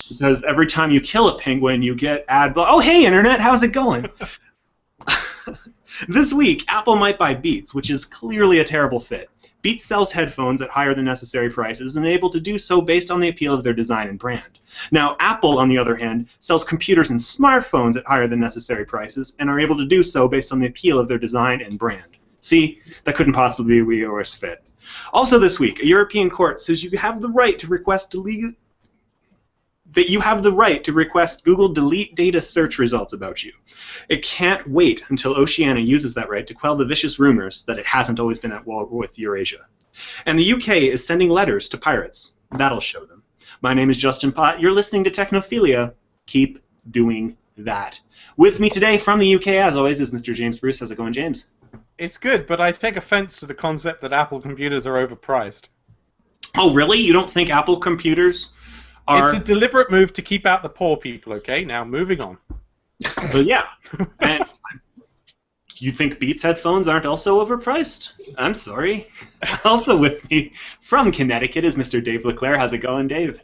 Because every time you kill a penguin, you get oh, hey, Internet, how's it going? This week, Apple might buy Beats, which is clearly a terrible fit. Beats sells headphones at higher than necessary prices and able to do so based on the appeal of their design and brand. Now, Apple, on the other hand, sells computers and smartphones at higher than necessary prices and are able to do so based on the appeal of their design and brand. See, that couldn't possibly be a worse fit. Also this week, a European court says you have the right to request Google delete data search results about you. It can't wait until Oceania uses that right to quell the vicious rumors that it hasn't always been at war with Eurasia. And the UK is sending letters to pirates. That'll show them. My name is Justin Pott. You're listening to Technophilia. Keep doing that. With me today from the UK, as always, is Mr. James Bruce. How's it going, James? It's good, but I take offense to the concept that Apple computers are overpriced. Oh, really? You don't think Apple computers are... It's a deliberate move to keep out the poor people, okay? Now, moving on. But yeah. And you think Beats headphones aren't also overpriced? I'm sorry. Also with me from Connecticut is Mr. Dave LeClaire. How's it going, Dave?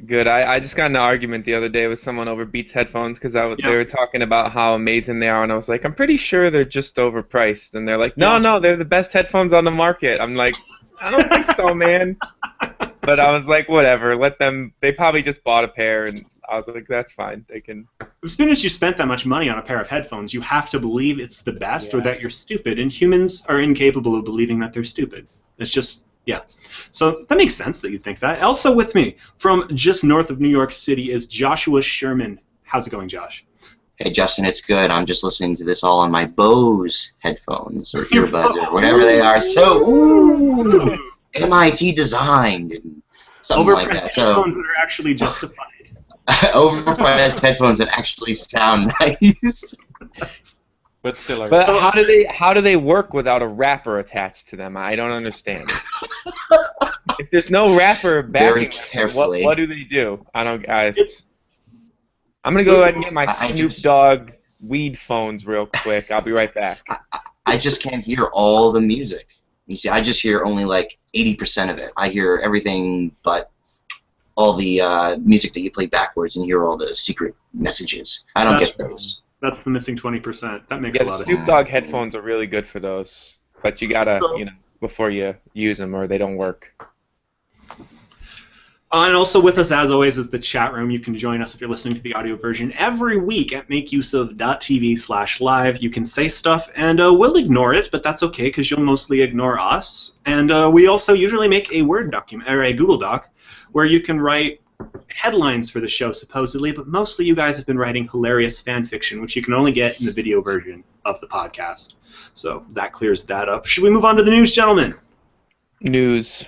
Good. I just got in an argument the other day with someone over Beats headphones because they were talking about how amazing they are, and I was like, I'm pretty sure they're just overpriced. And they're like, no, they're the best headphones on the market. I'm like, I don't think so, man. But I was like, whatever, let them. They probably just bought a pair, and I was like, that's fine. They can. As soon as you spent that much money on a pair of headphones, you have to believe it's the best or that you're stupid, and humans are incapable of believing that they're stupid. It's just, yeah. So that makes sense that you think that. Also with me, from just north of New York City, is Joshua Sherman. How's it going, Josh? Hey, Justin, it's good. I'm just listening to this all on my Bose headphones or earbuds or whatever they are. So, MIT designed and something like that. Headphones that are actually justified. Overpriced headphones that actually sound nice. But still, but how do they work without a wrapper attached to them? I don't understand. If there's no wrapper backing them, what do they do? I'm gonna go ahead and get my Snoop Dogg weed phones real quick. I'll be right back. I just can't hear all the music. You see, I just hear only like 80% of it. I hear everything but all the music that you play backwards and hear all the secret messages. I don't get those. That's the missing 20%. That makes a lot of sense. Snoop Dogg headphones are really good for those, but you gotta, before you use them or they don't work. And also with us, as always, is the chat room. You can join us if you're listening to the audio version every week at makeuseof.tv/live. You can say stuff, and we'll ignore it, but that's okay because you'll mostly ignore us. And we also usually make a Word document or a Google Doc where you can write headlines for the show, supposedly, but mostly you guys have been writing hilarious fan fiction, which you can only get in the video version of the podcast. So that clears that up. Should we move on to the news, gentlemen? News.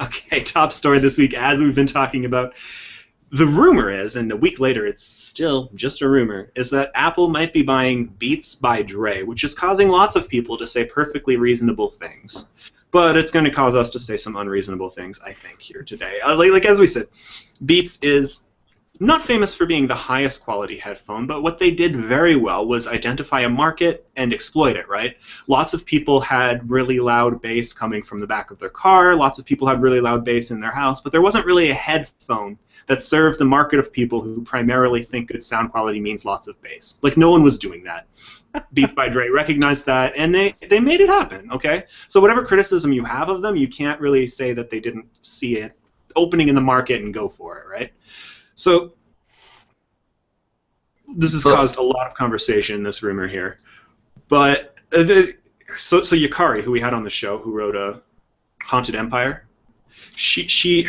Okay, top story this week, as we've been talking about. The rumor is, and a week later it's still just a rumor, is that Apple might be buying Beats by Dre, which is causing lots of people to say perfectly reasonable things. But it's going to cause us to say some unreasonable things, I think, here today. Like as we said, Beats is not famous for being the highest quality headphone, but what they did very well was identify a market and exploit it, right? Lots of people had really loud bass coming from the back of their car, lots of people had really loud bass in their house, but there wasn't really a headphone that served the market of people who primarily think good sound quality means lots of bass. Like, no one was doing that. Beats by Dre recognized that, and they made it happen, okay? So whatever criticism you have of them, you can't really say that they didn't see it opening in the market and go for it, right? So this has caused a lot of conversation, this rumor here. But so Yukari, who we had on the show, who wrote a Haunted Empire,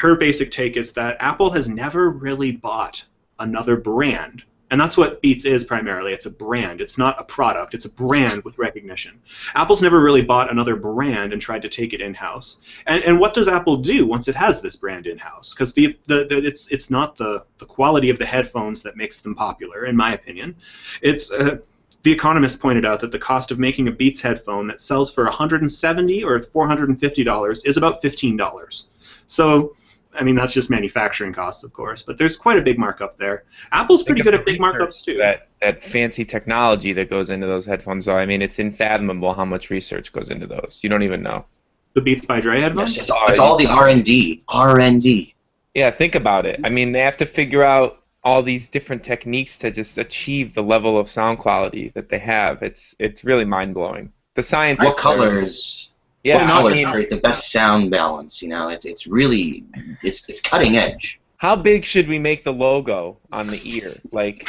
her basic take is that Apple has never really bought another brand. And that's what Beats is primarily. It's a brand. It's not a product. It's a brand with recognition. Apple's never really bought another brand and tried to take it in-house. And what does Apple do once it has this brand in-house? Because it's not the quality of the headphones that makes them popular, in my opinion. It's The Economist pointed out that the cost of making a Beats headphone that sells for $170 or $450 is about $15. So, I mean, that's just manufacturing costs, of course, but there's quite a big markup there. Apple's pretty good at big markups, too. That fancy technology that goes into those headphones, though, I mean, it's unfathomable how much research goes into those. You don't even know. The Beats by Dre headphones? Yes, it's all the R&D. R&D. Yeah, think about it. I mean, they have to figure out all these different techniques to just achieve the level of sound quality that they have. It's really mind-blowing. The scientists What colors? Yeah, What I colors mean, create the best sound balance? You know, it's really it's cutting edge. how big should we make the logo on the ear? Like,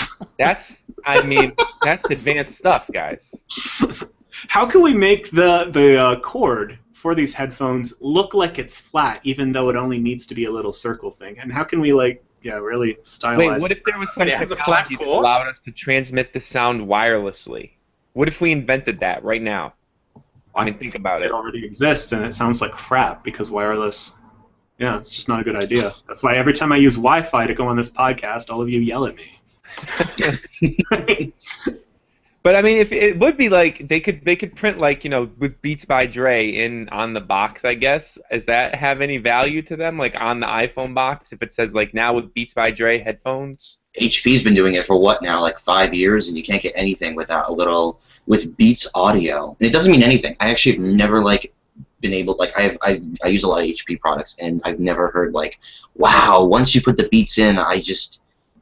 I mean, that's advanced stuff, guys. How can we make the cord for these headphones look like it's flat, even though it only needs to be a little circle thing? And how can we really stylize? Wait, what if there was some Wait, it has a flat technology that cord? allowed us to transmit the sound wirelessly? What if we invented that right now? I mean, think about It it. already exists, and it sounds like crap because wireless. Yeah, it's just not a good idea. That's why every time I use Wi-Fi to go on this podcast, all of you yell at me. But I mean, if it would be like they could print like with Beats by Dre on the box, I guess. Does that have any value to them? Like on the iPhone box, if it says like now with Beats by Dre headphones. HP's been doing it for what now, like 5 years, and you can't get anything without with Beats audio. And it doesn't mean anything. I actually have never been able I use a lot of HP products, and I've never heard wow, once you put the Beats in,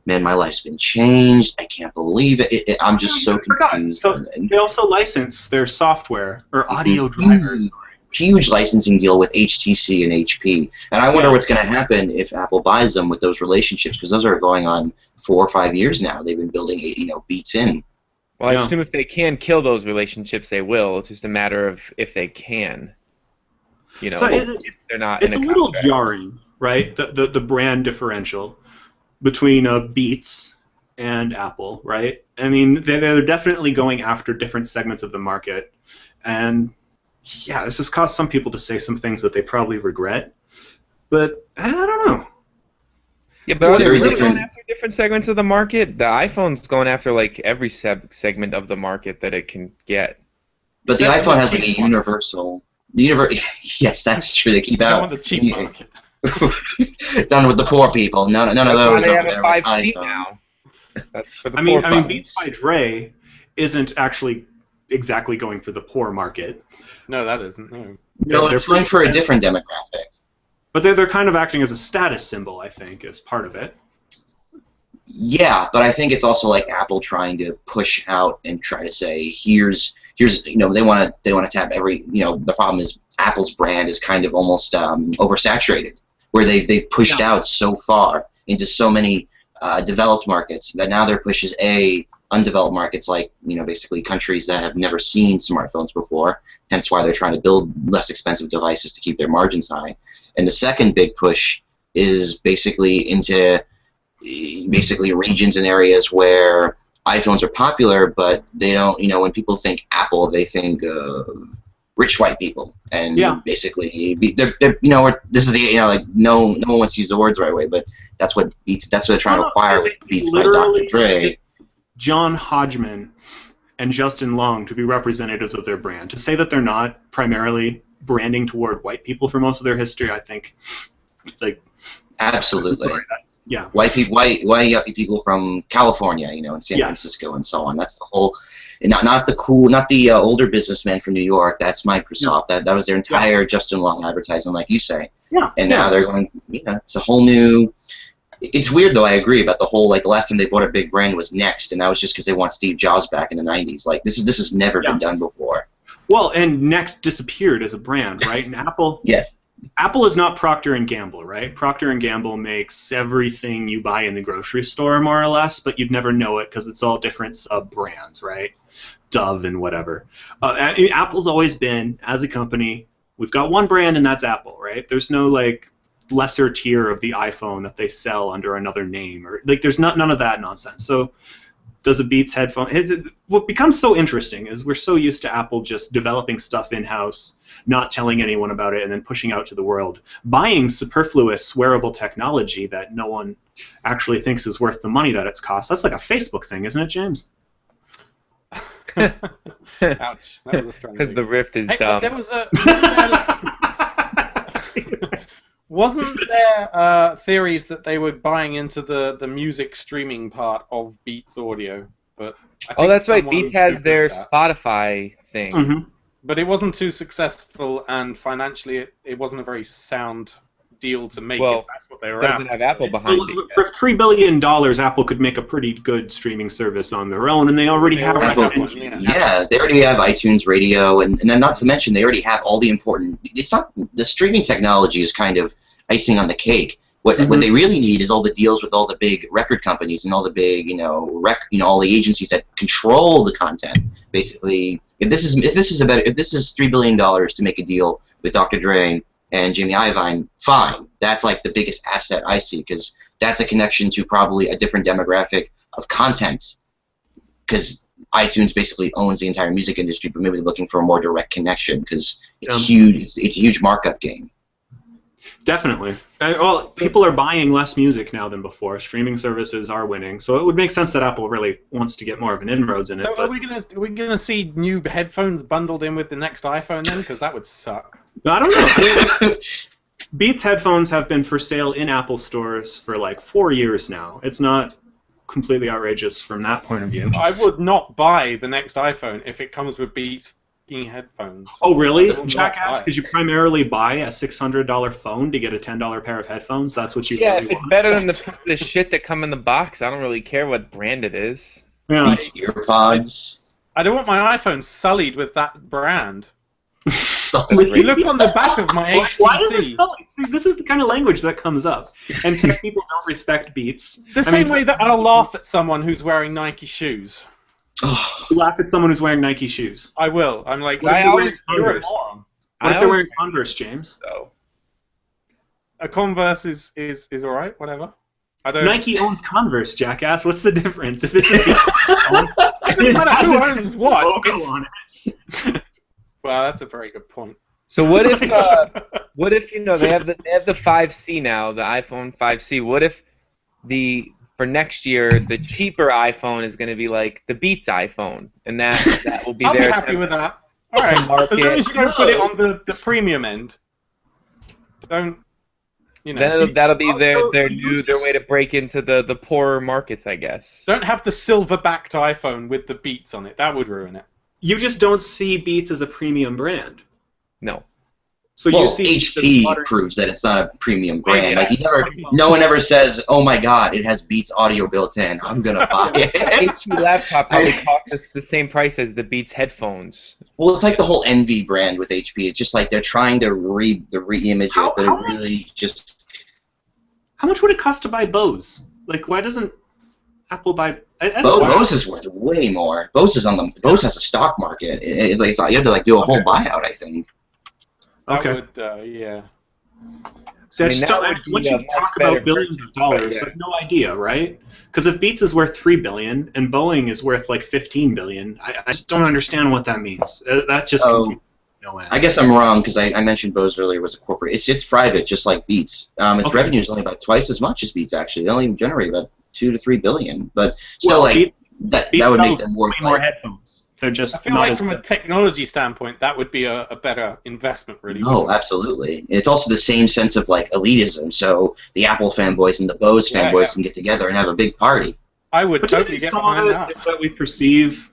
man, my life's been changed. I can't believe it. I'm just so confused. So they also license their software or audio drivers. Huge licensing deal with HTC and HP, and I wonder what's going to happen if Apple buys them with those relationships, because those are going on 4 or 5 years now. They've been building Beats in. Well, I assume if they can kill those relationships, they will. It's just a matter of if they can. So they're not. It's a little jarring, right? The brand differential between Beats and Apple, right? I mean, they're definitely going after different segments of the market, and yeah, this has caused some people to say some things that they probably regret, but I don't know. Yeah, but are they really going after different segments of the market? The iPhone's going after every segment of the market that it can get. But the iPhone has a universal. Yes, that's true. They keep out. The cheap market. Done with the poor people. None of those They over have there. a 5C now. That's for the poor. I mean, Beats by Dre isn't actually exactly going for the poor market. No, that isn't. No. No, it's going for a different demographic. But they're kind of acting as a status symbol, I think, as part of it. Yeah, but I think it's also like Apple trying to push out and try to say, here's they want to tap every the problem is Apple's brand is kind of almost oversaturated, where they've pushed out so far into so many developed markets that now their push is undeveloped markets, basically countries that have never seen smartphones before, hence why they're trying to build less expensive devices to keep their margins high. And the second big push is basically into regions and areas where iPhones are popular, but they don't, when people think Apple, they think rich white people, and basically they're this is no one wants to use the words the right way, but that's what they're trying to acquire with Beats by Dr. Dre. John Hodgman and Justin Long to be representatives of their brand. To say that they're not primarily branding toward white people for most of their history, I think, absolutely. Yeah. White people, white yuppie people from California, in San Francisco and so on. That's the whole, not the older businessmen from New York. That's Microsoft. That was their entire Justin Long advertising, like you say. Yeah. And now they're going, it's a whole new. It's weird though. I agree about the whole the last time they bought a big brand was Next, and that was just because they want Steve Jobs back in the '90s. This has never been done before. Well, and Next disappeared as a brand, right? And Apple. Yes. Apple is not Procter & Gamble, right? Procter & Gamble makes everything you buy in the grocery store, more or less, but you'd never know it because it's all different sub-brands, right? Dove and whatever. Apple's always been, as a company, we've got one brand and that's Apple, right? There's no, lesser tier of the iPhone that they sell under another name. Or there's none of that nonsense. So does a Beats headphone... What becomes so interesting is we're so used to Apple just developing stuff in-house, not telling anyone about it, and then pushing out to the world, buying superfluous wearable technology that no one actually thinks is worth the money that it's cost. That's like a Facebook thing, isn't it, James? Ouch. That was a strong Because the Rift is dumb. There was wasn't there theories that they were buying into the music streaming part of Beats Audio? But that's right. Beats has their Spotify thing. Mm-hmm. But it wasn't too successful, and financially it wasn't a very sound deal to make Well, if that's what they were doesn't after. have Apple behind Well, it. for $3 billion, Apple could make a pretty good streaming service on their own, and they already have an Apple- engine. yeah. They already have iTunes Radio, and then not to mention they already have all the important. It's not the streaming technology is kind of icing on the cake. What they really need is all the deals with all the big record companies and all the big all the agencies that control the content. Basically, if this is $3 billion to make a deal with Dr. Dre and Jamie Iovine, fine. That's like the biggest asset I see, because that's a connection to probably a different demographic of content. Because iTunes basically owns the entire music industry, but maybe they're looking for a more direct connection because it's huge. It's a huge markup game. Definitely. Well, people are buying less music now than before. Streaming services are winning, so it would make sense that Apple really wants to get more of an inroads in it. So are we gonna see new headphones bundled in with the next iPhone then? Because that would suck. I don't know. Beats headphones have been for sale in Apple stores for like 4 years now. It's not completely outrageous from that point of view. I would not buy the next iPhone if it comes with Beats headphones. Oh, really? I will Jackass, not buy it. because you primarily buy a $600 phone to get a $10 pair of headphones? That's what you Yeah, really if it's want? better than the shit that come in the box, I don't really care what brand it is. Yeah. Beats earpods. I don't want my iPhone sullied with that brand. Solid. It looks on the back of my HTC. Why is it so? See, this is the kind of language that comes up. And tech people don't respect Beats. The same way that I'll laugh at someone who's wearing Nike shoes. You laugh at someone who's wearing Nike shoes. I will. I'm like, What if they're wearing you're a Converse? moron. What if they're wearing Converse, James? So. A Converse is alright, whatever. I don't. Nike owns Converse, jackass. What's the difference? If it's a Beats phone, It doesn't matter has who a owns what. logo It's- on it. Well, that's a very good point. So what if they have the 5C now, the iPhone 5C? What if for next year the cheaper iPhone is going to be like the Beats iPhone, and that will be I'll be there. happy with that. Alright, market. as long as you don't put it on the premium end. Don't, Then that'll be their Also, way to break into the poorer markets, I guess. don't have the silver-backed iPhone with the Beats on it. That would ruin it. You just don't see Beats as a premium brand. No. So Well, you see HP proves that it's not a premium brand. Yeah. Like no one ever says, "Oh my God, it has Beats audio built in. I'm gonna buy it." HP laptop probably cost us the same price as the Beats headphones. Well, it's like the whole Envy brand with HP. It's just like they're trying to re-image it, but it really just. How much would it cost to buy Bose? Like, why doesn't Apple buy? I don't know. Bose is worth way more. Bose has a stock market. It's like you have to do a whole buyout, I think. That Okay. would, yeah. See, I I mean, just that don't. would Once be you a much talk better about billions of dollars, yeah. I have no idea, right? Because if Beats is worth $3 billion and Boeing is worth like $15 billion, I just don't understand what that means. That just confuses me. No end. I guess I'm wrong because I mentioned Bose earlier was a corporate. It's private, just like Beats. Its revenue is only about twice as much as Beats. Actually, they only generate about $2 to $3 billion. But still, Well, that Beats would make sells them way worth more headphones. They're just I feel not like as from a good. technology standpoint, that would be a better investment, really. No, absolutely. It's also the same sense of like elitism. So the Apple fanboys and the Bose Yeah, fanboys yeah. can get together and have a big party. I would But do you totally think get some of behind it that. is that we perceive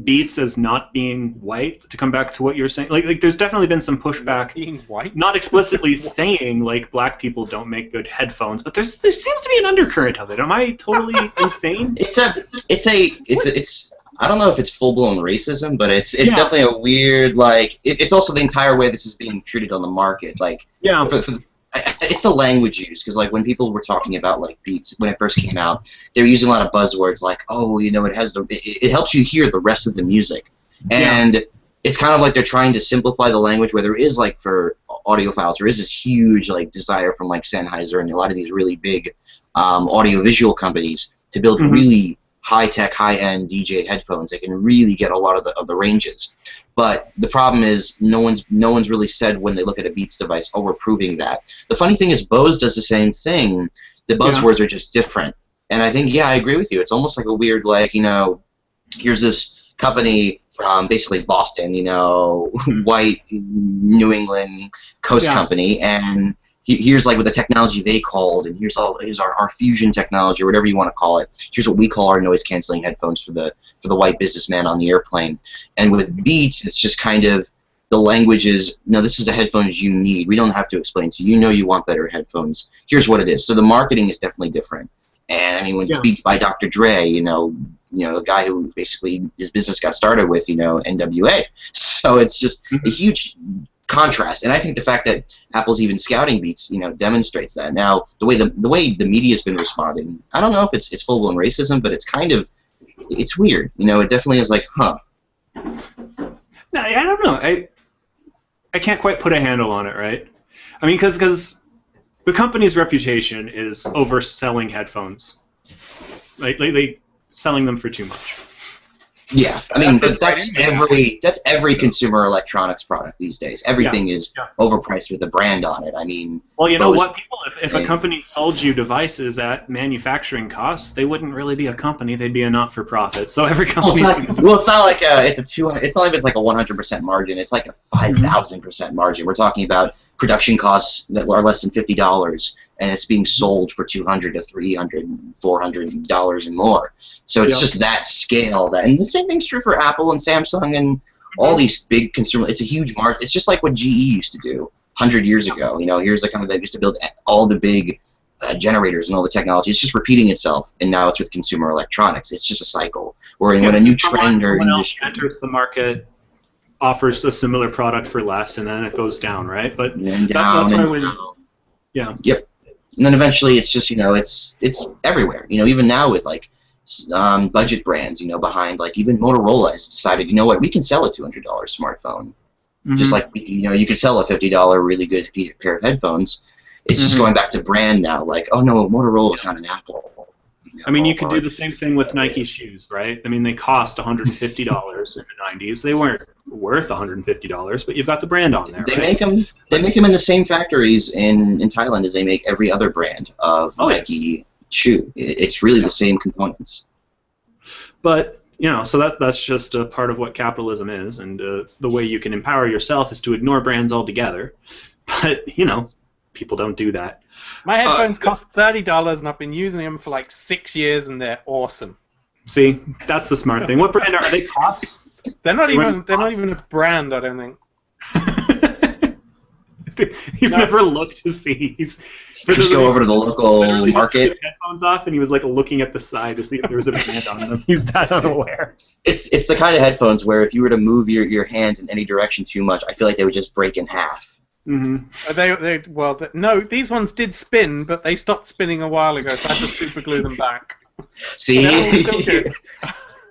Beats as not being white? To come back to what you're saying, like there's definitely been some pushback. Being white? Not explicitly saying like black people don't make good headphones, but there seems to be an undercurrent of it. Am I totally insane? It's I don't know if it's full blown racism, but it's Yeah. definitely a weird like. It's also the entire way this is being treated on the market. Like Yeah. it's the language used because like when people were talking about like Beats when it first came out, they were using a lot of buzzwords like it helps you hear the rest of the music, and it's kind of like they're trying to simplify the language where there is like for audiophiles there is this huge like desire from like Sennheiser and a lot of these really big audiovisual companies to build really high-tech, high-end DJ headphones that can really get a lot of the ranges. But the problem is no one's really said when they look at a Beats device, oh, we're proving that. The funny thing is Bose does the same thing. The buzzwords are just different. And I think, I agree with you. It's almost like a weird, like, here's this company from basically Boston, white New England coast company, and here's like what the technology they called, and here's our fusion technology or whatever you want to call it. Here's what we call our noise canceling headphones for the white businessman on the airplane. And with Beats, it's just kind of the language is, no, this is the headphones you need. We don't have to explain to you. You know you want better headphones. Here's what it is. So the marketing is definitely different. And I mean, when it's Beats by Dr. Dre, you know, a guy who basically his business got started with, you know, NWA. So it's just a huge contrast. And I think the fact that Apple's even scouting Beats, you know, demonstrates that. Now, the way the media's been responding, I don't know if it's full-blown racism, but it's kind of, it's weird. You know, it definitely is like, huh. No, I don't know. I can't quite put a handle on it, right? I mean, because the company's reputation is overselling headphones. Like they selling them for too much. Yeah, I mean, that's every consumer electronics product these days. Everything is overpriced with a brand on it. I mean, well, you know what, people, if a company sold you devices at manufacturing costs, they wouldn't really be a company; they'd be a not-for-profit. So every company. Well, it's not like it's a 200. It's not like it's like a 100% margin. It's like a 5,000% margin. We're talking about production costs that are less than $50, and it's being sold for $200 to $300, $400 and more. So it's just that scale. And the same thing's true for Apple and Samsung and all these big consumer. It's a huge market. It's just like what GE used to do 100 years ago. You know, here's the company that used to build all the big generators and all the technology. It's just repeating itself, and now it's with consumer electronics. It's just a cycle. Where when a new trend or industry enters the market, offers a similar product for less, and then it goes down, right? But that's why when Yep. And then eventually it's just, you know, it's everywhere. You know, even now with like budget brands, you know, behind, like even Motorola has decided, you know what, we can sell a $200 smartphone. Just like, you know, you could sell a $50 really good pair of headphones. It's just going back to brand now. Like, oh no, Motorola is not an Apple. You know, I mean, you could do the same thing with Nike shoes, right? I mean, they cost $150 in the 90s. They weren't worth $150, but you've got the brand on there. They make them in the same factories in Thailand as they make every other brand of Nike shoe. It's really the same components. But you know, so that's just a part of what capitalism is, and the way you can empower yourself is to ignore brands altogether. But you know, people don't do that. My headphones cost $30, and I've been using them for like 6 years, and they're awesome. See, that's the smart thing. What brand are they? Costs? They're not even a brand, I don't think. You've never looked to see. Just go over to the local market. He took his headphones off, and he was like looking at the side to see if there was a brand on them. He's that unaware. It's the kind of headphones where if you were to move your hands in any direction too much, I feel like they would just break in half. No, these ones did spin, but they stopped spinning a while ago, so I had to super glue them back. See?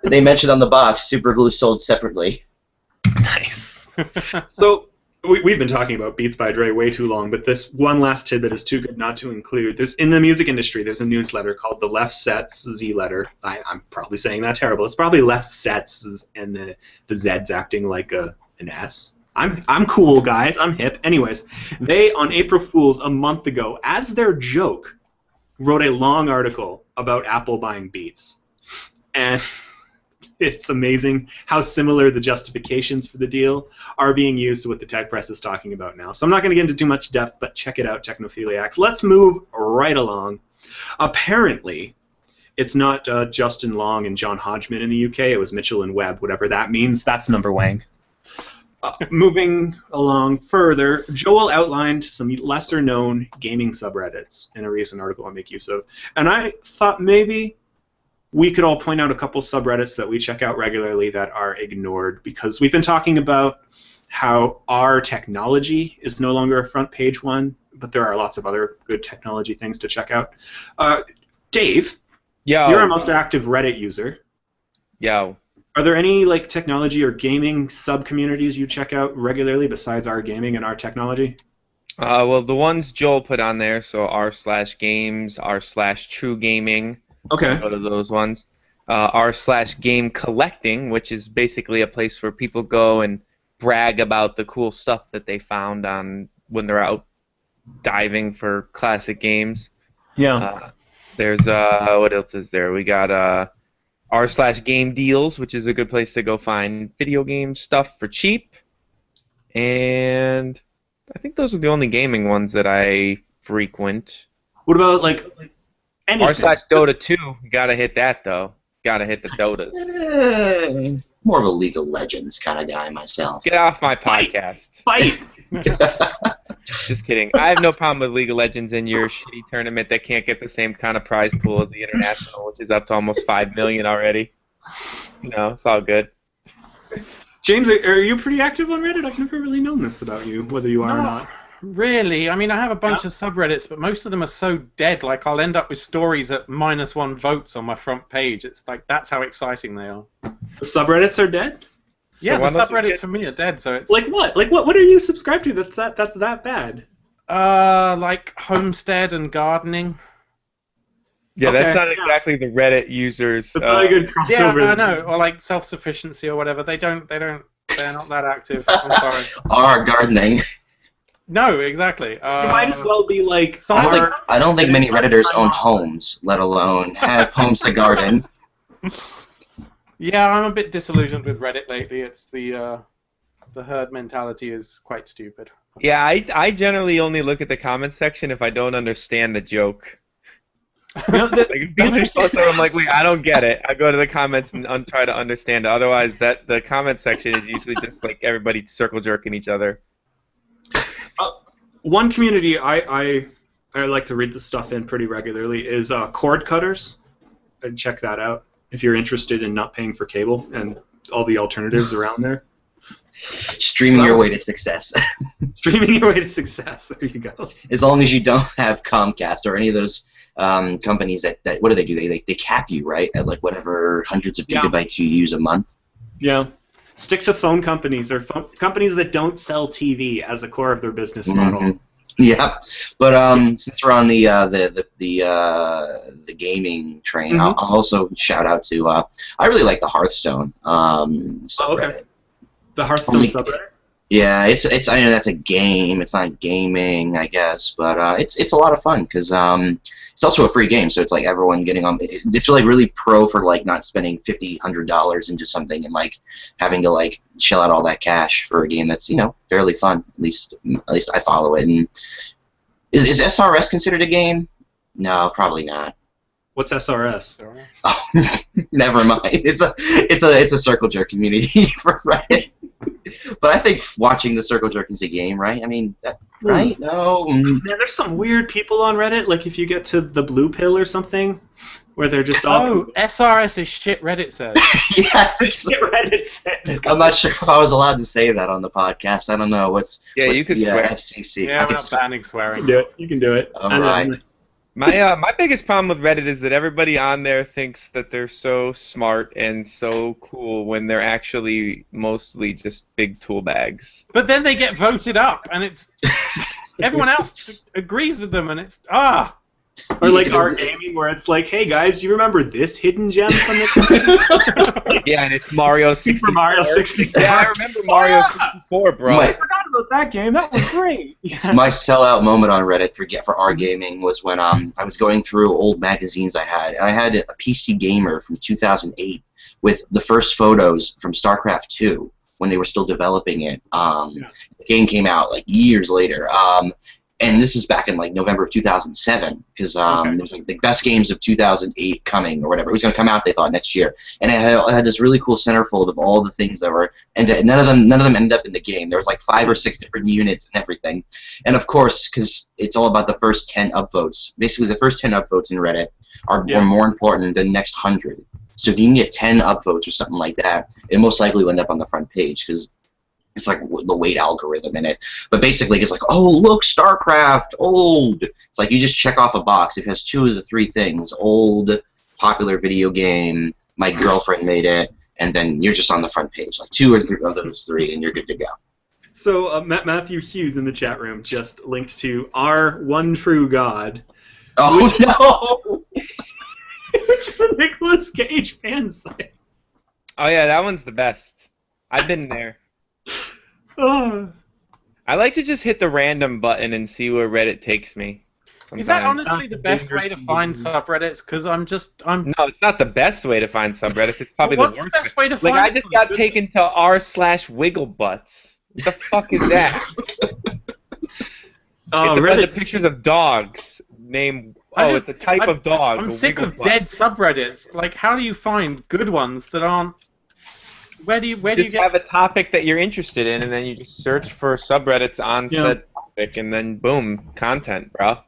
They mentioned on the box, super glue sold separately. Nice. So, we've been talking about Beats by Dre way too long, but this one last tidbit is too good not to include. In the music industry, there's a newsletter called the Left Sets Z Letter. I'm probably saying that terrible. It's probably Left Sets, and the Z's acting like an S. I'm cool, guys. I'm hip. Anyways, they, on April Fool's a month ago, as their joke, wrote a long article about Apple buying Beats. And it's amazing how similar the justifications for the deal are being used to what the tech press is talking about now. So I'm not going to get into too much depth, but check it out, Technophiliacs. Let's move right along. Apparently, it's not Justin Long and John Hodgman in the UK. It was Mitchell and Webb, whatever that means. That's number Wang. Moving along further, Joel outlined some lesser-known gaming subreddits in a recent article I make use of, and I thought maybe we could all point out a couple subreddits that we check out regularly that are ignored, because we've been talking about how our technology is no longer a front-page one, but there are lots of other good technology things to check out. Dave, you're our most active Reddit user. Yo. Are there any like technology or gaming sub-communities you check out regularly besides our gaming and our technology? Well, the ones Joel put on there, so r/games, r/true gaming. Okay. Go to those ones. r/game collecting, which is basically a place where people go and brag about the cool stuff that they found on when they're out diving for classic games. Yeah. There's what else is there? We got r/game deals, which is a good place to go find video game stuff for cheap. And I think those are the only gaming ones that I frequent. What about like anything? r/Dota 2. You gotta hit that though. Gotta hit the Dotas. more of a League of Legends kind of guy myself. Get off my podcast. Fight! Just kidding. I have no problem with League of Legends in your shitty tournament that can't get the same kind of prize pool as the international, which is up to almost 5 million already. It's all good. James, are you pretty active on Reddit? I've never really known this about you, whether you are or not. Really? I mean, I have a bunch of subreddits, but most of them are so dead. Like, I'll end up with stories at -1 votes on my front page. It's like, that's how exciting they are. The subreddits are dead? Yeah, So the subreddits for me are dead, so it's... Like what? Like what are you subscribed to that's that bad? Like homestead and gardening. Yeah, Okay, that's not yeah. exactly the Reddit users. That's not a good Yeah, crossover. I know. Or like self-sufficiency or whatever. They're not that active. I'm sorry. Our gardening. No, exactly. You might as well be like... I don't think many Redditors own homes, let alone have homes to garden. Yeah, I'm a bit disillusioned with Reddit lately. It's the herd mentality is quite stupid. Yeah, I generally only look at the comments section if I don't understand the joke. Like, if somebody posts something, I'm like, wait, I don't get it. I go to the comments and try to understand it. Otherwise, the comment section is usually just like everybody circle jerking each other. One community I like to read the stuff in pretty regularly is cord cutters. I'd check that out if you're interested in not paying for cable and all the alternatives around there. Streaming your way to success. Streaming your way to success. There you go. As long as you don't have Comcast or any of those companies that what do? They cap you, right, at like whatever hundreds of gigabytes you use a month. Yeah. Stick to phone companies or companies that don't sell TV as a core of their business model. Yeah, but since we're on the gaming train, I'll also shout out to I really like the Hearthstone subreddit. Okay. The Hearthstone subreddit. Yeah, it's I know that's a game. It's not gaming, I guess, but it's a lot of fun because it's also a free game, so it's like everyone getting on. It's really pro for like not spending $100 into something and like having to like shell out all that cash for a game that's fairly fun. At least I follow it. And is SRS considered a game? No, probably not. What's SRS? Oh, never mind. It's a circle jerk community for Reddit. But I think watching the circle jerk is a game, right? I mean, right? No. Man, there's some weird people on Reddit. Like if you get to the blue pill or something, where they're just all. Oh, SRS is shit. Reddit says. Yes. Reddit says. I'm not sure if I was allowed to say that on the podcast. I don't know what's. Yeah, what's you can the, swear. FCC. Yeah, we're not banning swearing. You can do it. All right. My biggest problem with Reddit is that everybody on there thinks that they're so smart and so cool when they're actually mostly just big tool bags. But then they get voted up, and it's everyone else agrees with them, and it's Or like our gaming, where it's like, hey guys, do you remember this hidden gem from the Yeah, and it's Mario 64. Super Mario 64? Yeah, I remember Mario 64, bro. I forgot about that game. That was great. Yeah. My sellout moment on Reddit for our gaming was when I was going through old magazines I had. And I had a PC Gamer from 2008 with the first photos from StarCraft 2 when they were still developing it. The game came out like years later. And this is back in like November of 2007 because there was like the best games of 2008 coming or whatever. It was going to come out, they thought, next year. And it had this really cool centerfold of all the things that were, and none of them ended up in the game. There was like 5 or 6 different units and everything. And of course, because it's all about the first 10 upvotes. Basically, the first 10 upvotes in Reddit are more important than the next 100. So if you can get 10 upvotes or something like that, it most likely will end up on the front page because it's like the weight algorithm in it. But basically, it's like, oh, look, StarCraft, old. It's like you just check off a box. It has 2 of the 3 things, old, popular video game, my girlfriend made it, and then you're just on the front page. Like 2 or 3 of those 3, and you're good to go. So Matthew Hughes in the chat room just linked to Our One True God. Oh, no! Which is a Nicolas Cage fan site. Oh, yeah, that one's the best. I've been there. I like to just hit the random button and see where Reddit takes me. Sometimes. Is that honestly the best way to find subreddits? Because I'm. No, it's not the best way to find subreddits. It's probably What's the worst. The best way to find? Like I just got taken to r/wigglebutts. What the fuck is that? It's a bunch of pictures of dogs. It's a type of dog. I'm sick of dead subreddits. Like, how do you find good ones that aren't? Where do you Just get? have a topic that you're interested in, and then you just search for subreddits on said topic, and then boom, content, bro.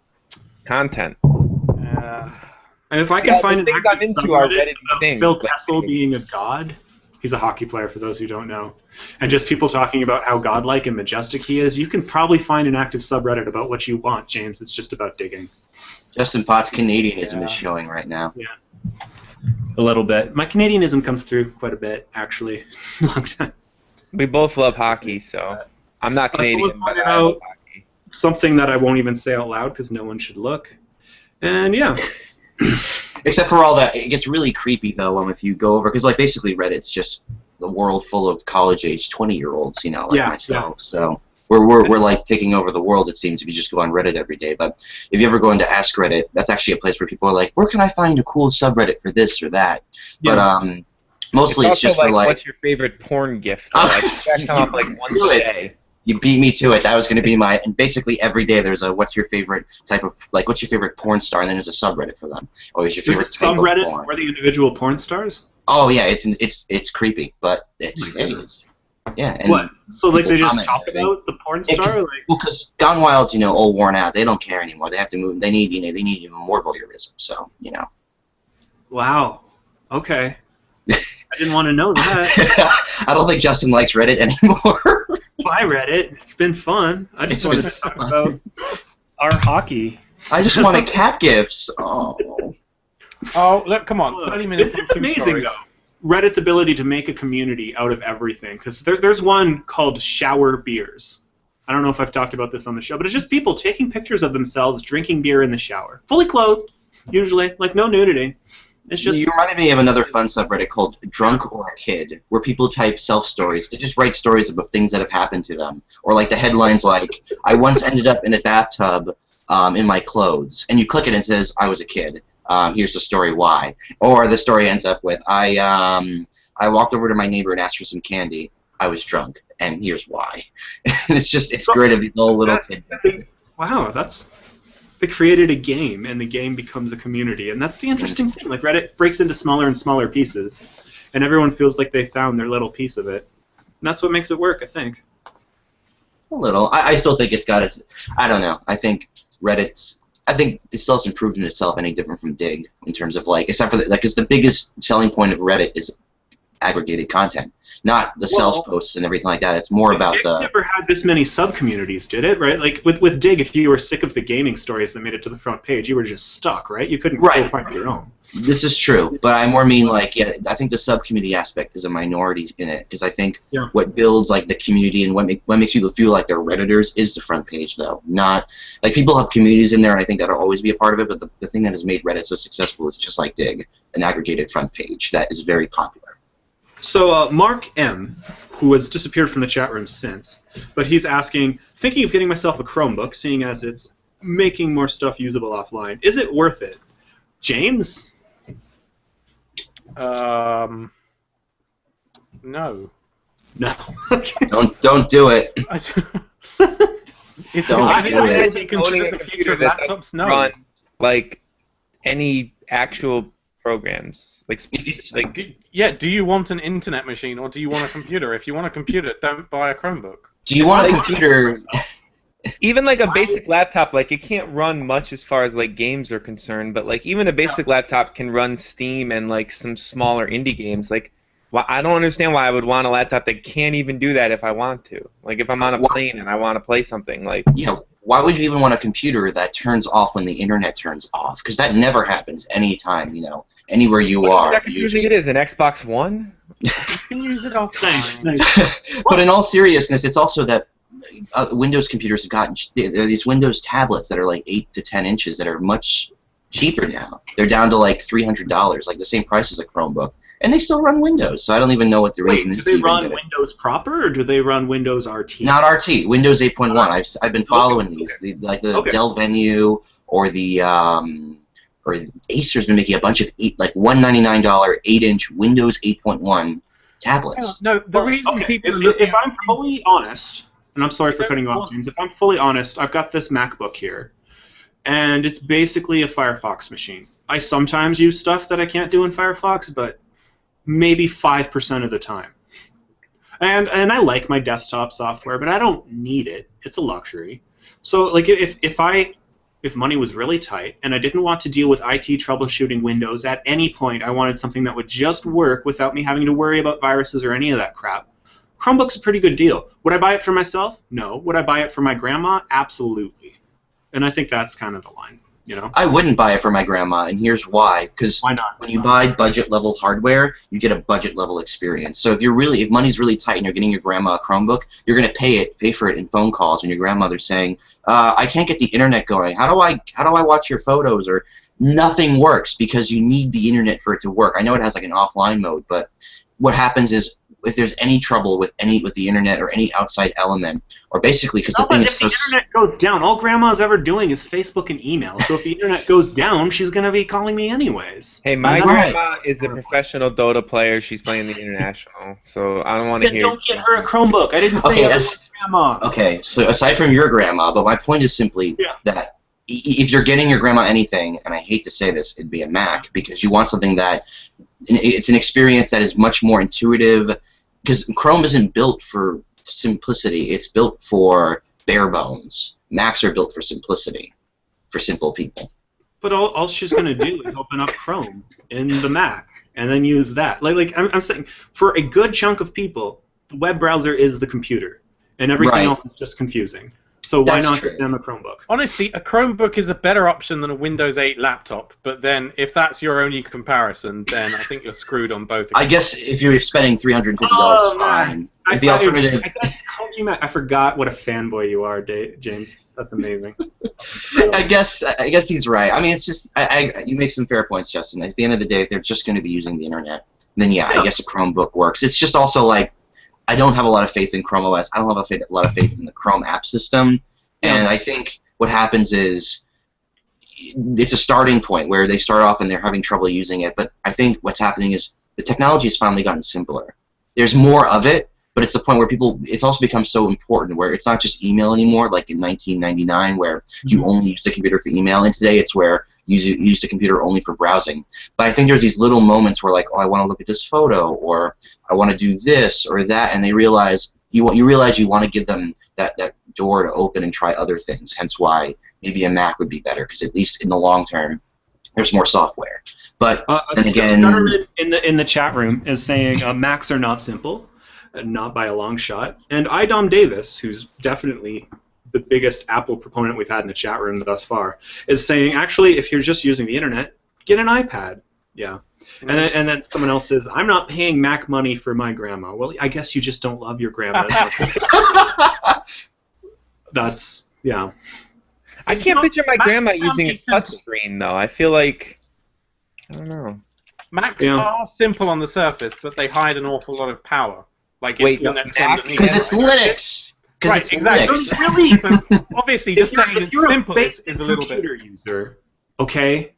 Content. And if I can find the an things I'm active into are subreddit Reddit about things. Phil like- Kessel being a god, he's a hockey player for those who don't know, and just people talking about how godlike and majestic he is, you can probably find an active subreddit about what you want, James. It's just about digging. Justin Potts' Canadianism is showing right now. Yeah. A little bit. My Canadianism comes through quite a bit, actually. Long time. We both love hockey, so I'm not Canadian, Someone but pointed I love out hockey. something that I won't even say out loud because no one should look. And yeah. Except for all that, it gets really creepy though if you go over, because like basically Reddit's just the world full of college-age 20-year-olds, you know, like myself. So we're like taking over the world, it seems, if you just go on Reddit every day. But if you ever go into Ask Reddit, that's actually a place where people are like, where can I find a cool subreddit for this or that? Yeah. But mostly it's also just for like, what's your favorite porn gift? Like, that come up like once a day. You beat me to it. That was going to be my, and basically every day there's a what's your favorite type of, like what's your favorite porn star, and then there's a subreddit for them. Or is your There's favorite a type of subreddit porn. for the individual porn stars? Oh yeah, it's creepy, but it's yeah. And What? So like they people just comment talk and everything. about the porn star? Like, Well, because Gone Wild's, you know, all worn out. They don't care anymore. They have to move. They need, you know, they need even more voyeurism. So, you know. wow. Okay. I didn't want to know that. I don't think Justin likes Reddit anymore. I read it. It's been fun. I just wanted to talk about our hockey. I just wanted cat gifts. Oh. Oh, look, come on, 30 minutes. It's amazing, though. Reddit's ability to make a community out of everything. Because there's one called Shower Beers. I don't know if I've talked about this on the show, but it's just people taking pictures of themselves drinking beer in the shower. Fully clothed, usually. Like, no nudity. It's just... You reminded me of another fun subreddit called Drunk or a Kid, where people type self-stories. They just write stories about things that have happened to them. Or like the headlines like, I once ended up in a bathtub in my clothes. And you click it and it says, I was a kid. Here's the story why. Or the story ends up with, I walked over to my neighbor and asked for some candy. I was drunk, and here's why. It's great of these little tidbits. Wow, they created a game, and the game becomes a community, and that's the interesting thing. Like, Reddit breaks into smaller and smaller pieces, and everyone feels like they found their little piece of it. And that's what makes it work, I think. A little. I still think it's got its... I don't know. I think Reddit's... I think it still hasn't proven itself any different from Dig in terms of, like, except for, because the biggest selling point of Reddit is aggregated content, not the self-posts and everything like that. It's more about Dig the... never had this many sub-communities, did it? Right? Like, with Dig, if you were sick of the gaming stories that made it to the front page, you were just stuck, right? You couldn't go find your own. This is true, but I more mean, like, yeah, I think the sub-community aspect is a minority in it, because I think what builds, like, the community and what makes people feel like they're Redditors is the front page, though. Not, like, people have communities in there, and I think that'll always be a part of it, but the thing that has made Reddit so successful is just like Dig, an aggregated front page that is very popular. So Mark M., who has disappeared from the chat room since, but he's asking, thinking of getting myself a Chromebook, seeing as it's making more stuff usable offline. Is it worth it? James? No. No. Don't do it. It's Don't do it. You can Owning a the computer future of that laptops. doesn't No. run like any actual programs, like Do you want an internet machine or do you want a computer? If you want a computer, don't buy a Chromebook. Do you want a computer... even like a basic laptop, like it can't run much as far as like games are concerned, but like even a basic laptop can run Steam and like some smaller indie games. Like, I don't understand why I would want a laptop that can't even do that if I want to. Like if I'm on a plane and I want to play something, like why would you even want a computer that turns off when the internet turns off? Because that never happens anytime, anywhere you are. That usually it is an Xbox One. You can use it offline. Nice. But in all seriousness, it's also that Windows computers have gotten... There are these Windows tablets that are like 8 to 10 inches that are much cheaper now. They're down to like $300, like the same price as a Chromebook. And they still run Windows, so I don't even know what the reason is. Do they run Windows proper, or do they run Windows RT? Not RT, Windows 8.1. I've been following these, like the Dell Venue or the or Acer's been making a bunch of $199 8-inch Windows 8.1 tablets. No, the reason people. If I'm fully honest, and I'm sorry for cutting you off, James. If I'm fully honest, I've got this MacBook here, and it's basically a Firefox machine. I sometimes use stuff that I can't do in Firefox, but maybe 5% of the time. And I like my desktop software, but I don't need it. It's a luxury. So like if money was really tight and I didn't want to deal with IT troubleshooting Windows at any point, I wanted something that would just work without me having to worry about viruses or any of that crap. Chromebook's a pretty good deal. Would I buy it for myself? No. Would I buy it for my grandma? Absolutely. And I think that's kind of the line, you know? I wouldn't buy it for my grandma, and here's why. Because Why not? when you buy budget-level hardware, you get a budget-level experience. So if money's really tight and you're getting your grandma a Chromebook, you're going to pay for it in phone calls when your grandmother's saying, I can't get the internet going. How do I watch your photos? Or nothing works because you need the internet for it to work. I know it has like an offline mode, but what happens is if there's any trouble with the internet or any outside element, or basically because the thing is so... If the internet goes down, all Grandma's ever doing is Facebook and email. So if the internet goes down, she's going to be calling me anyways. Hey, my grandma is a professional Dota player. She's playing the international, so I don't want to hear... Don't get her a Chromebook. I didn't say that's Grandma. Okay, so aside from your grandma, but my point is simply that if you're getting your grandma anything, and I hate to say this, it'd be a Mac, because you want something that... It's an experience that is much more intuitive, because Chrome isn't built for simplicity. It's built for bare bones. Macs are built for simplicity, for simple people. But all she's going to do is open up Chrome in the Mac and then use that. Like I'm saying, for a good chunk of people, the web browser is the computer, and everything else is just confusing. So why not get them a Chromebook? Honestly, a Chromebook is a better option than a Windows 8 laptop, but then if that's your only comparison, then I think you're screwed on both. I guess if you're spending $350, fine. The alternative... I forgot what a fanboy you are, James. That's amazing. I guess he's right. I mean, it's just you make some fair points, Justin. At the end of the day, if they're just going to be using the internet, then I guess a Chromebook works. It's just also like, I don't have a lot of faith in Chrome OS. I don't have a lot of faith in the Chrome app system. And I think what happens is it's a starting point where they start off and they're having trouble using it. But I think what's happening is the technology has finally gotten simpler. There's more of it, but it's the point where it's also become so important where it's not just email anymore, like in 1999 where you only use the computer for email, and today it's where you use the computer only for browsing. But I think there's these little moments where like, oh, I want to look at this photo, or I want to do this or that, and they realize you want to give them that door to open and try other things, hence why maybe a Mac would be better, because at least in the long term, there's more software. But then again... Stutterman in the chat room is saying Macs are not simple. Not by a long shot. And Idom Davis, who's definitely the biggest Apple proponent we've had in the chat room thus far, is saying, actually, if you're just using the internet, get an iPad. Yeah. And then someone else says, I'm not paying Mac money for my grandma. Well, I guess you just don't love your grandma. That's, yeah. I can't picture my grandma using a touchscreen, though. I feel like, I don't know. Macs are simple on the surface, but they hide an awful lot of power. Like because it's Linux. Because it's Linux. Really? So obviously, just saying it's simple is a little bit. User, okay?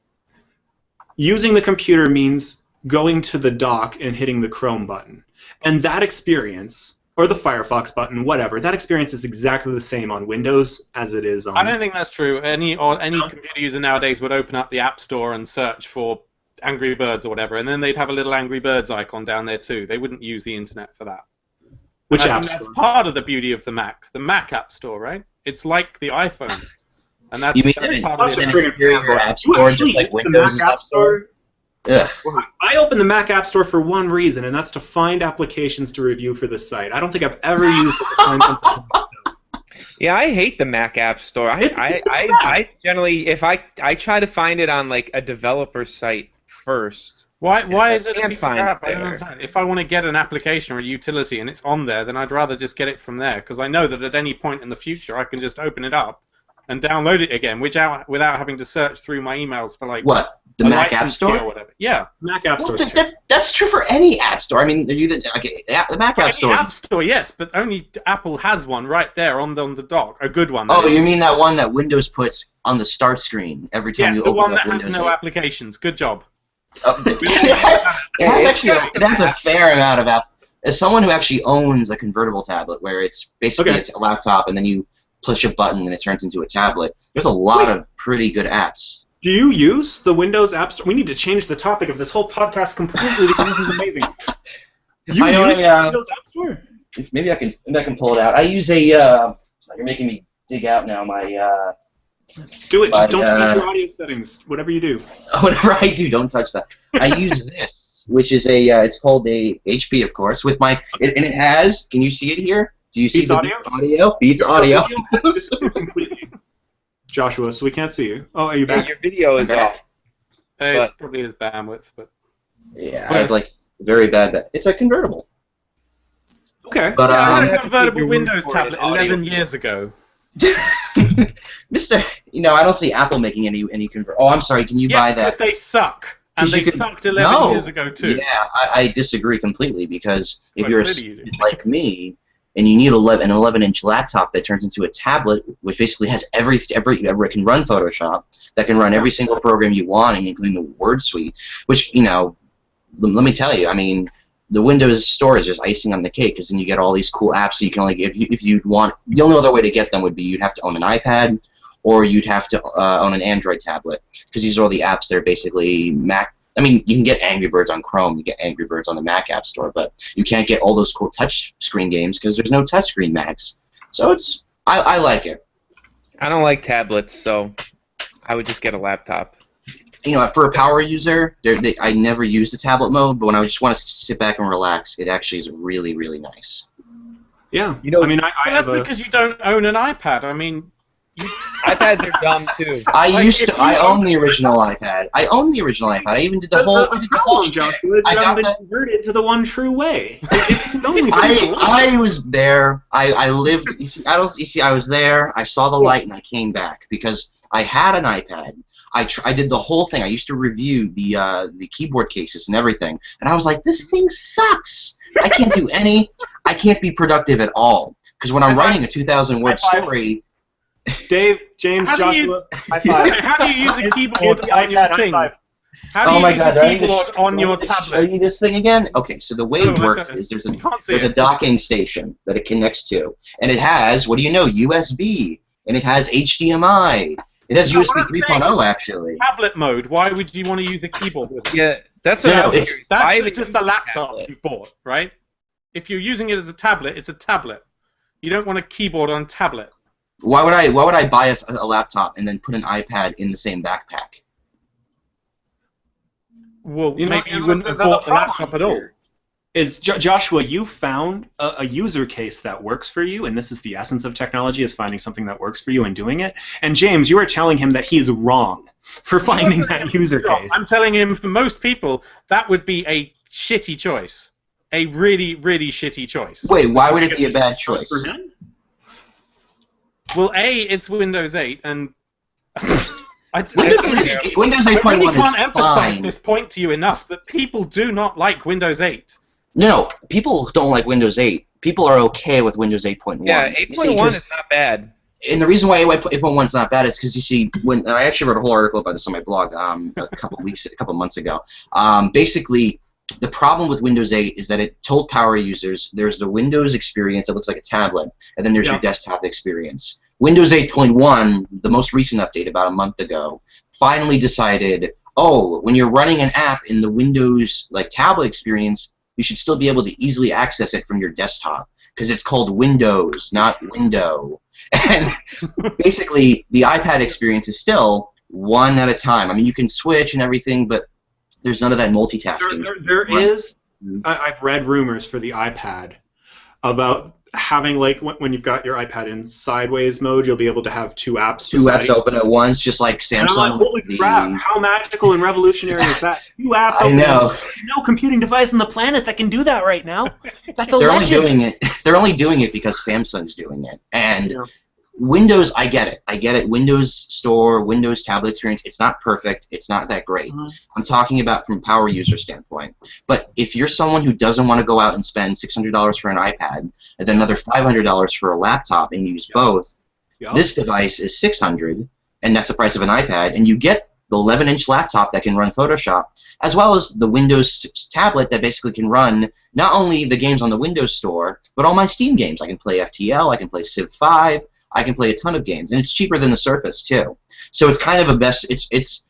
Using the computer means going to the dock and hitting the Chrome button. And that experience, or the Firefox button, whatever, that experience is exactly the same on Windows as it is on... I don't think that's true. Any computer user nowadays would open up the App Store and search for Angry Birds or whatever, and then they'd have a little Angry Birds icon down there too. They wouldn't use the internet for that. Which app store? That's part of the beauty of the Mac App Store, right? It's like the iPhone, and that's part of the inferior app store, just like Windows App Store. Yeah. I open the Mac App Store for one reason, and that's to find applications to review for the site. I don't think I've ever used it to find something. Yeah, I hate the Mac App Store. I generally, if I try to find it on like a developer site first. Why is it a piece of crap? I don't understand. If I want to get an application or a utility and it's on there, then I'd rather just get it from there, because I know that at any point in the future I can just open it up and download it again, without having to search through my emails for like what, the Mac App Store or whatever. Yeah, Mac App Store. That's true for any app store. I mean, the Mac App Store. App Store, yes, but only Apple has one right there on the dock, a good one. Oh, you mean that one that Windows puts on the start screen every time you open up Windows? Yeah, the one that has no applications. Good job. It has a fair amount of as someone who actually owns a convertible tablet, where it's basically it's a laptop and then you push a button and it turns into a tablet, there's a lot of pretty good apps. Do you use the Windows App Store? We need to change the topic of this whole podcast completely because this is amazing. You use the Windows App Store? maybe I can pull it out. I use a. You're making me dig out now. My. Do it. Just don't touch your audio settings. Whatever you do. Whatever I do, don't touch that. I use this, which is a. It's called a HP, of course, with my. And it has. Can you see it here? Do you see Beats the audio? Beats audio? Beats audio. Has disappeared completely. Joshua, so we can't see you. Oh, are you back? Yeah, your video is off. It's probably his bandwidth, but. Yeah, I have like very bad. It's a convertible. Okay. But I had a convertible Windows tablet 11 years ago. Mister, I don't see Apple making any convert. Oh, I'm sorry. Can you buy that? Because they suck, and they sucked 11 years ago too. Yeah, I disagree completely because if you're like me and you need an 11-inch laptop that turns into a tablet, which basically has every it can run Photoshop, that can run every single program you want, including the Word suite. Which let me tell you, I mean. The Windows Store is just icing on the cake because then you get all these cool apps. So you can only get if you want. The only other way to get them would be you'd have to own an iPad, or you'd have to own an Android tablet because these are all the apps that are basically Mac. I mean, you can get Angry Birds on Chrome, you get Angry Birds on the Mac App Store, but you can't get all those cool touch screen games because there's no touchscreen Macs. So I like it. I don't like tablets, so I would just get a laptop. For a power user, I never used the tablet mode, but when I just want to sit back and relax, it actually is really, really nice. Yeah. I mean, that's because you don't own an iPad. I mean, iPads are dumb too. I own the original iPad. I I even did the whole. Joshua, you haven't been converted to the one true way. I was there. I lived. You see, I was there. I saw the light, and I came back because I had an iPad. I did the whole thing. I used to review the keyboard cases and everything, and I was like, this thing sucks. I can't be productive at all because when I'm writing a 2,000-word story. Dave, James, Joshua, high five. How do you use a keyboard on your thing? How do you use a keyboard on your tablet? Show you this thing again? Okay, so the way it works is there's a docking station that it connects to, and it has, what do you know, USB, and it has HDMI. It has USB 3.0 actually. Tablet mode. Why would you want to use a keyboard with it? Yeah, that's just a laptop you bought, right? If you're using it as a tablet, it's a tablet. You don't want a keyboard on tablet. Why would I buy a laptop and then put an iPad in the same backpack? Well, maybe you wouldn't have bought the laptop at all. Joshua, you found a user case that works for you, and this is the essence of technology, is finding something that works for you and doing it. And James, you are telling him that he's wrong for finding that user case. I'm telling him, for most people, that would be a shitty choice. A really, really shitty choice. Wait, why would it be a bad choice? For him? Well, it's Windows 8, and Windows 8.1 I really can't is emphasize fine. this point to you enough that people do not like Windows 8. No, people don't like Windows 8. People are okay with Windows 8.1. Yeah, 8.1 is not bad. And the reason why 8.1 is not bad is because you see, when I actually wrote a whole article about this on my blog a couple months ago. Basically, the problem with Windows 8 is that it told power users there's the Windows experience that looks like a tablet, and then there's your desktop experience. Windows 8.1, the most recent update about a month ago, finally decided, oh, when you're running an app in the Windows tablet experience, you should still be able to easily access it from your desktop because it's called Windows, not Window. And basically, the iPad experience is still one at a time. I mean, you can switch and everything, but there's none of that multitasking. There is. I've read rumors for the iPad about having, when you've got your iPad in sideways mode, you'll be able to have two apps. Two apps open at once, just like Samsung. And I'm like, holy crap, how magical and revolutionary is that? Two apps open. I know. No computing device on the planet that can do that right now. That's a They're legend. They're only doing it because Samsung's doing it. And Windows, I get it. I get it. Windows Store, Windows tablet experience, it's not perfect. It's not that great. I'm talking about from a power user standpoint. But if you're someone who doesn't want to go out and spend $600 for an iPad and then another $500 for a laptop and use both, this device is $600, and that's the price of an iPad, and you get the 11-inch laptop that can run Photoshop, as well as the Windows tablet that basically can run not only the games on the Windows Store, but all my Steam games. I can play FTL, I can play Civ 5, I can play a ton of games, and it's cheaper than the Surface too. So it's kind of a best.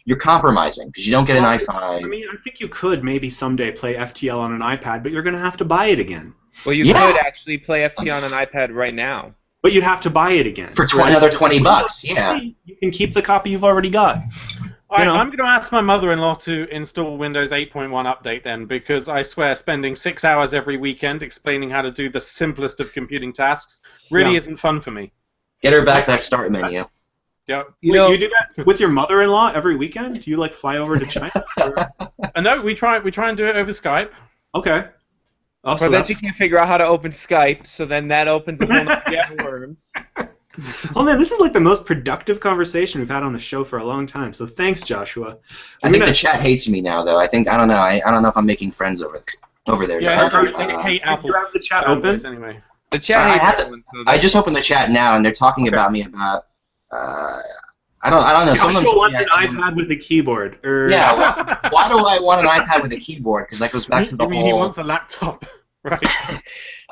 You're compromising because you don't get an i5. I mean, I think you could maybe someday play FTL on an iPad, but you're going to have to buy it again. Well, you could actually play FT on an iPad right now. But you'd have to buy it again. For another $20, yeah. You can keep the copy you've already got. I'm going to ask my mother-in-law to install Windows 8.1 update then, because I swear spending 6 hours every weekend explaining how to do the simplest of computing tasks really isn't fun for me. Get her back that start menu. Yeah. You do that with your mother-in-law every weekend? Do you like fly over to China? No, we try and do it over Skype. Okay. Oh, so then you can't figure out how to open Skype, so then that opens a whole other can of worms. Oh man, this is like the most productive conversation we've had on the show for a long time. So thanks, Joshua. I think the chat hates me now, though. I don't know. I don't know if I'm making friends over there. Yeah, I hate Apple. You have the chat open anyway. The chat hates everyone, so I just opened the chat now, and they're talking about me about. I don't know. Joshua wants an iPad with a keyboard. Yeah. Why do I want an iPad with a keyboard? Because that goes back to the whole. He wants a laptop, right?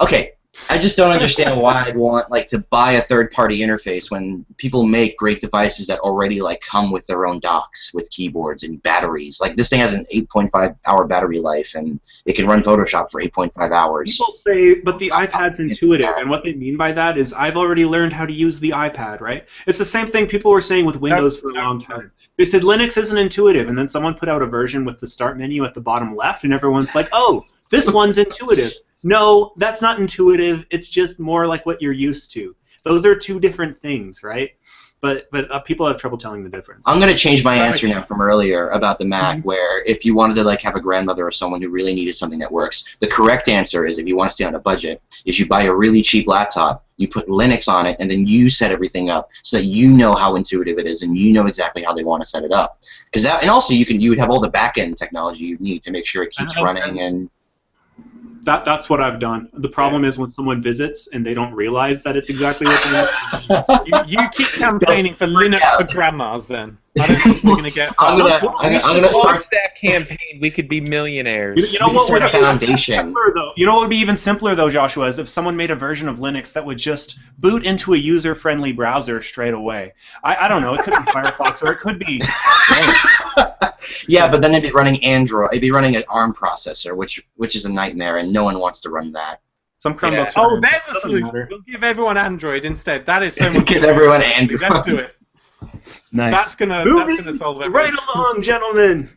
Okay. I just don't understand why I'd want to buy a third-party interface when people make great devices that already come with their own docks with keyboards and batteries. Like this thing has an 8.5-hour battery life and it can run Photoshop for 8.5 hours. People say, but the iPad's intuitive, and what they mean by that is I've already learned how to use the iPad, right? It's the same thing people were saying with Windows for a long time. They said Linux isn't intuitive, and then someone put out a version with the start menu at the bottom left, and everyone's like, oh, this one's intuitive. No, that's not intuitive. It's just more like what you're used to. Those are two different things, right? But people have trouble telling the difference. I'm going to change my answer now from earlier about the Mac, where if you wanted to have a grandmother or someone who really needed something that works, the correct answer is, if you want to stay on a budget, is you buy a really cheap laptop, you put Linux on it, and then you set everything up so that you know how intuitive it is and you know exactly how they want to set it up. And also you would have all the back-end technology you need to make sure it keeps running and. That's what I've done. The problem is when someone visits and they don't realize that it's exactly what they want. You keep campaigning for Linux for grandmas, then. I don't think we're going to get. I'm gonna start that campaign. We could be millionaires. You know what would be foundation? You know what would be even simpler though, Joshua, is if someone made a version of Linux that would just boot into a user-friendly browser straight away. I don't know. It could be Firefox or it could be. Yeah, but then it'd be running Android. It'd be running an ARM processor, which is a nightmare, and no one wants to run that. Some Chromebooks. Oh, there's a solution. We'll give everyone Android instead. That is so much. Give everyone Android. Let's do it. Nice. That's gonna solve everything. Right along, gentlemen.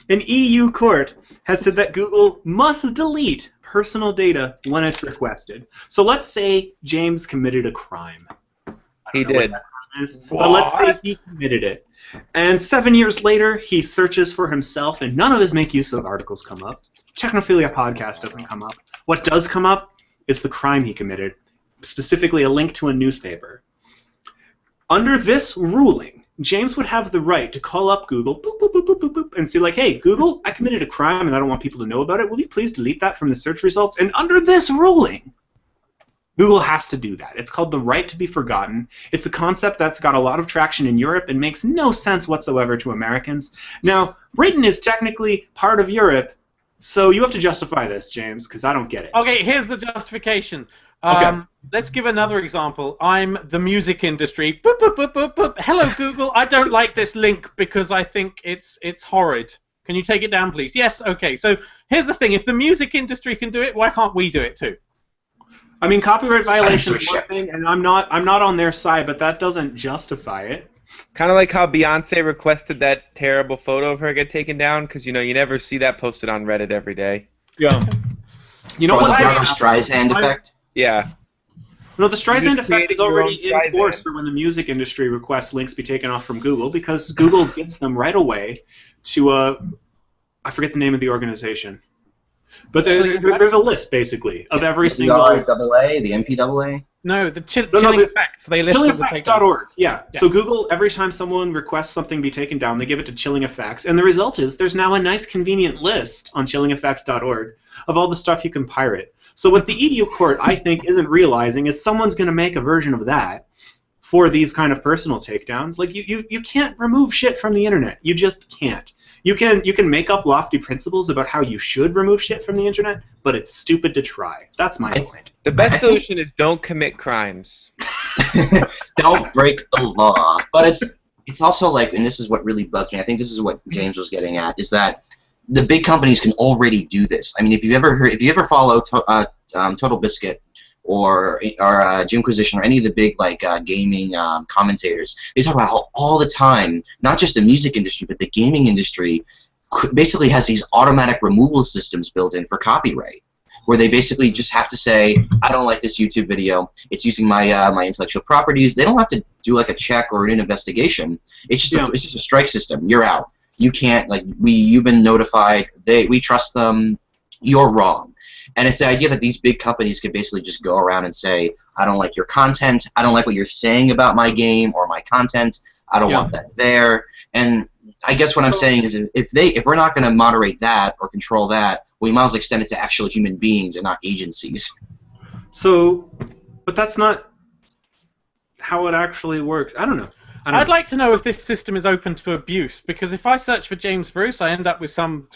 An EU court has said that Google must delete personal data when it's requested. So let's say James committed a crime. He did. But let's say he committed it. And 7 years later, he searches for himself, and none of his make use of articles come up. Technophilia podcast doesn't come up. What does come up is the crime he committed, specifically a link to a newspaper. Under this ruling, James would have the right to call up Google, boop, boop, boop, boop, boop, boop, and say, like, hey, Google, I committed a crime and I don't want people to know about it. Will you please delete that from the search results? And under this ruling, Google has to do that. It's called the right to be forgotten. It's a concept that's got a lot of traction in Europe and makes no sense whatsoever to Americans. Now, Britain is technically part of Europe, so you have to justify this, James, because I don't get it. Okay, here's the justification. Okay. Let's give another example. I'm the music industry. Boop, boop, boop, boop, boop. Hello, Google. I don't like this link because I think it's horrid. Can you take it down, please? Yes. Okay. So here's the thing. If the music industry can do it, why can't we do it too? I mean, copyright violation is one thing, and I'm not on their side, but that doesn't justify it. Kind of like how Beyonce requested that terrible photo of her get taken down, because you never see that posted on Reddit every day. Yeah. You know what? The Streisand effect. Yeah. No, the Streisand effect is already in force for when the music industry requests links be taken off from Google, because Google gives them right away to I forget the name of the organization. But there's a list, basically, of every single... The MPAA? No, the chilling effects. They list chillingeffects.org. Yeah. So Google, every time someone requests something be taken down, they give it to Chilling Effects. And the result is there's now a nice, convenient list on chillingeffects.org of all the stuff you can pirate. So what the EU court, I think, isn't realizing is someone's going to make a version of that for these kind of personal takedowns. Like, you can't remove shit from the internet. You just can't. You can make up lofty principles about how you should remove shit from the internet, but it's stupid to try. That's my point. The best solution is don't commit crimes. Don't break the law. But it's also like, and this is what really bugs me, I think this is what James was getting at, is that the big companies can already do this. I mean, if you ever follow Total Biscuit or Jimquisition or any of the big gaming commentators, they talk about how all the time, not just the music industry but the gaming industry basically has these automatic removal systems built in for copyright, where they basically just have to say, I don't like this YouTube video, it's using my my intellectual properties. They don't have to do like a check or an investigation. It's just it's just a strike system. You're out. You can't, you've been notified. We trust them. You're wrong. And it's the idea that these big companies can basically just go around and say, I don't like your content. I don't like what you're saying about my game or my content. I don't want that there. And I guess what I'm saying is, if we're not going to moderate that or control that, we might as well extend it to actual human beings and not agencies. So, but that's not how it actually works. I don't know. I'd like to know if this system is open to abuse, because if I search for James Bruce, I end up with some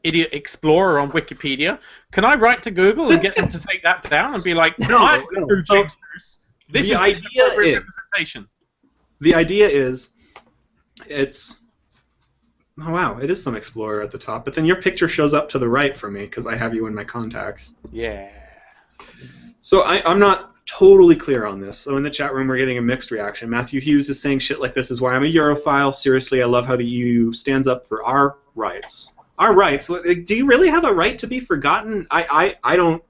idiot explorer on Wikipedia. Can I write to Google and get them to take that down and be like, no. James Bruce. This is the representation. The idea is, it's... Oh wow, it is some Explorer at the top, but then your picture shows up to the right for me because I have you in my contacts. Yeah. So I'm not totally clear on this. So in the chat room we're getting a mixed reaction. Matthew Hughes is saying shit like this is why I'm a Europhile. Seriously, I love how the EU stands up for our rights. Our rights? Do you really have a right to be forgotten? I don't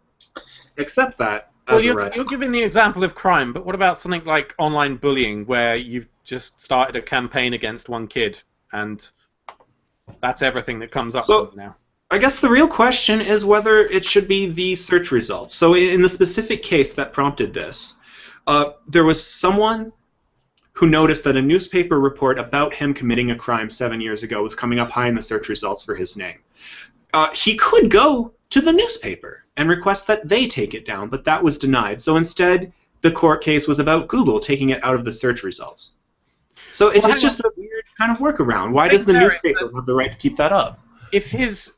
accept that as a right. You're giving the example of crime, but what about something like online bullying where you've just started a campaign against one kid and that's everything that comes up now? I guess the real question is whether it should be the search results. So in the specific case that prompted this, there was someone who noticed that a newspaper report about him committing a crime 7 years ago was coming up high in the search results for his name. He could go to the newspaper and request that they take it down, but that was denied. So instead, the court case was about Google taking it out of the search results. So it's just a weird kind of workaround. Why does the newspaper have the right to keep that up? If his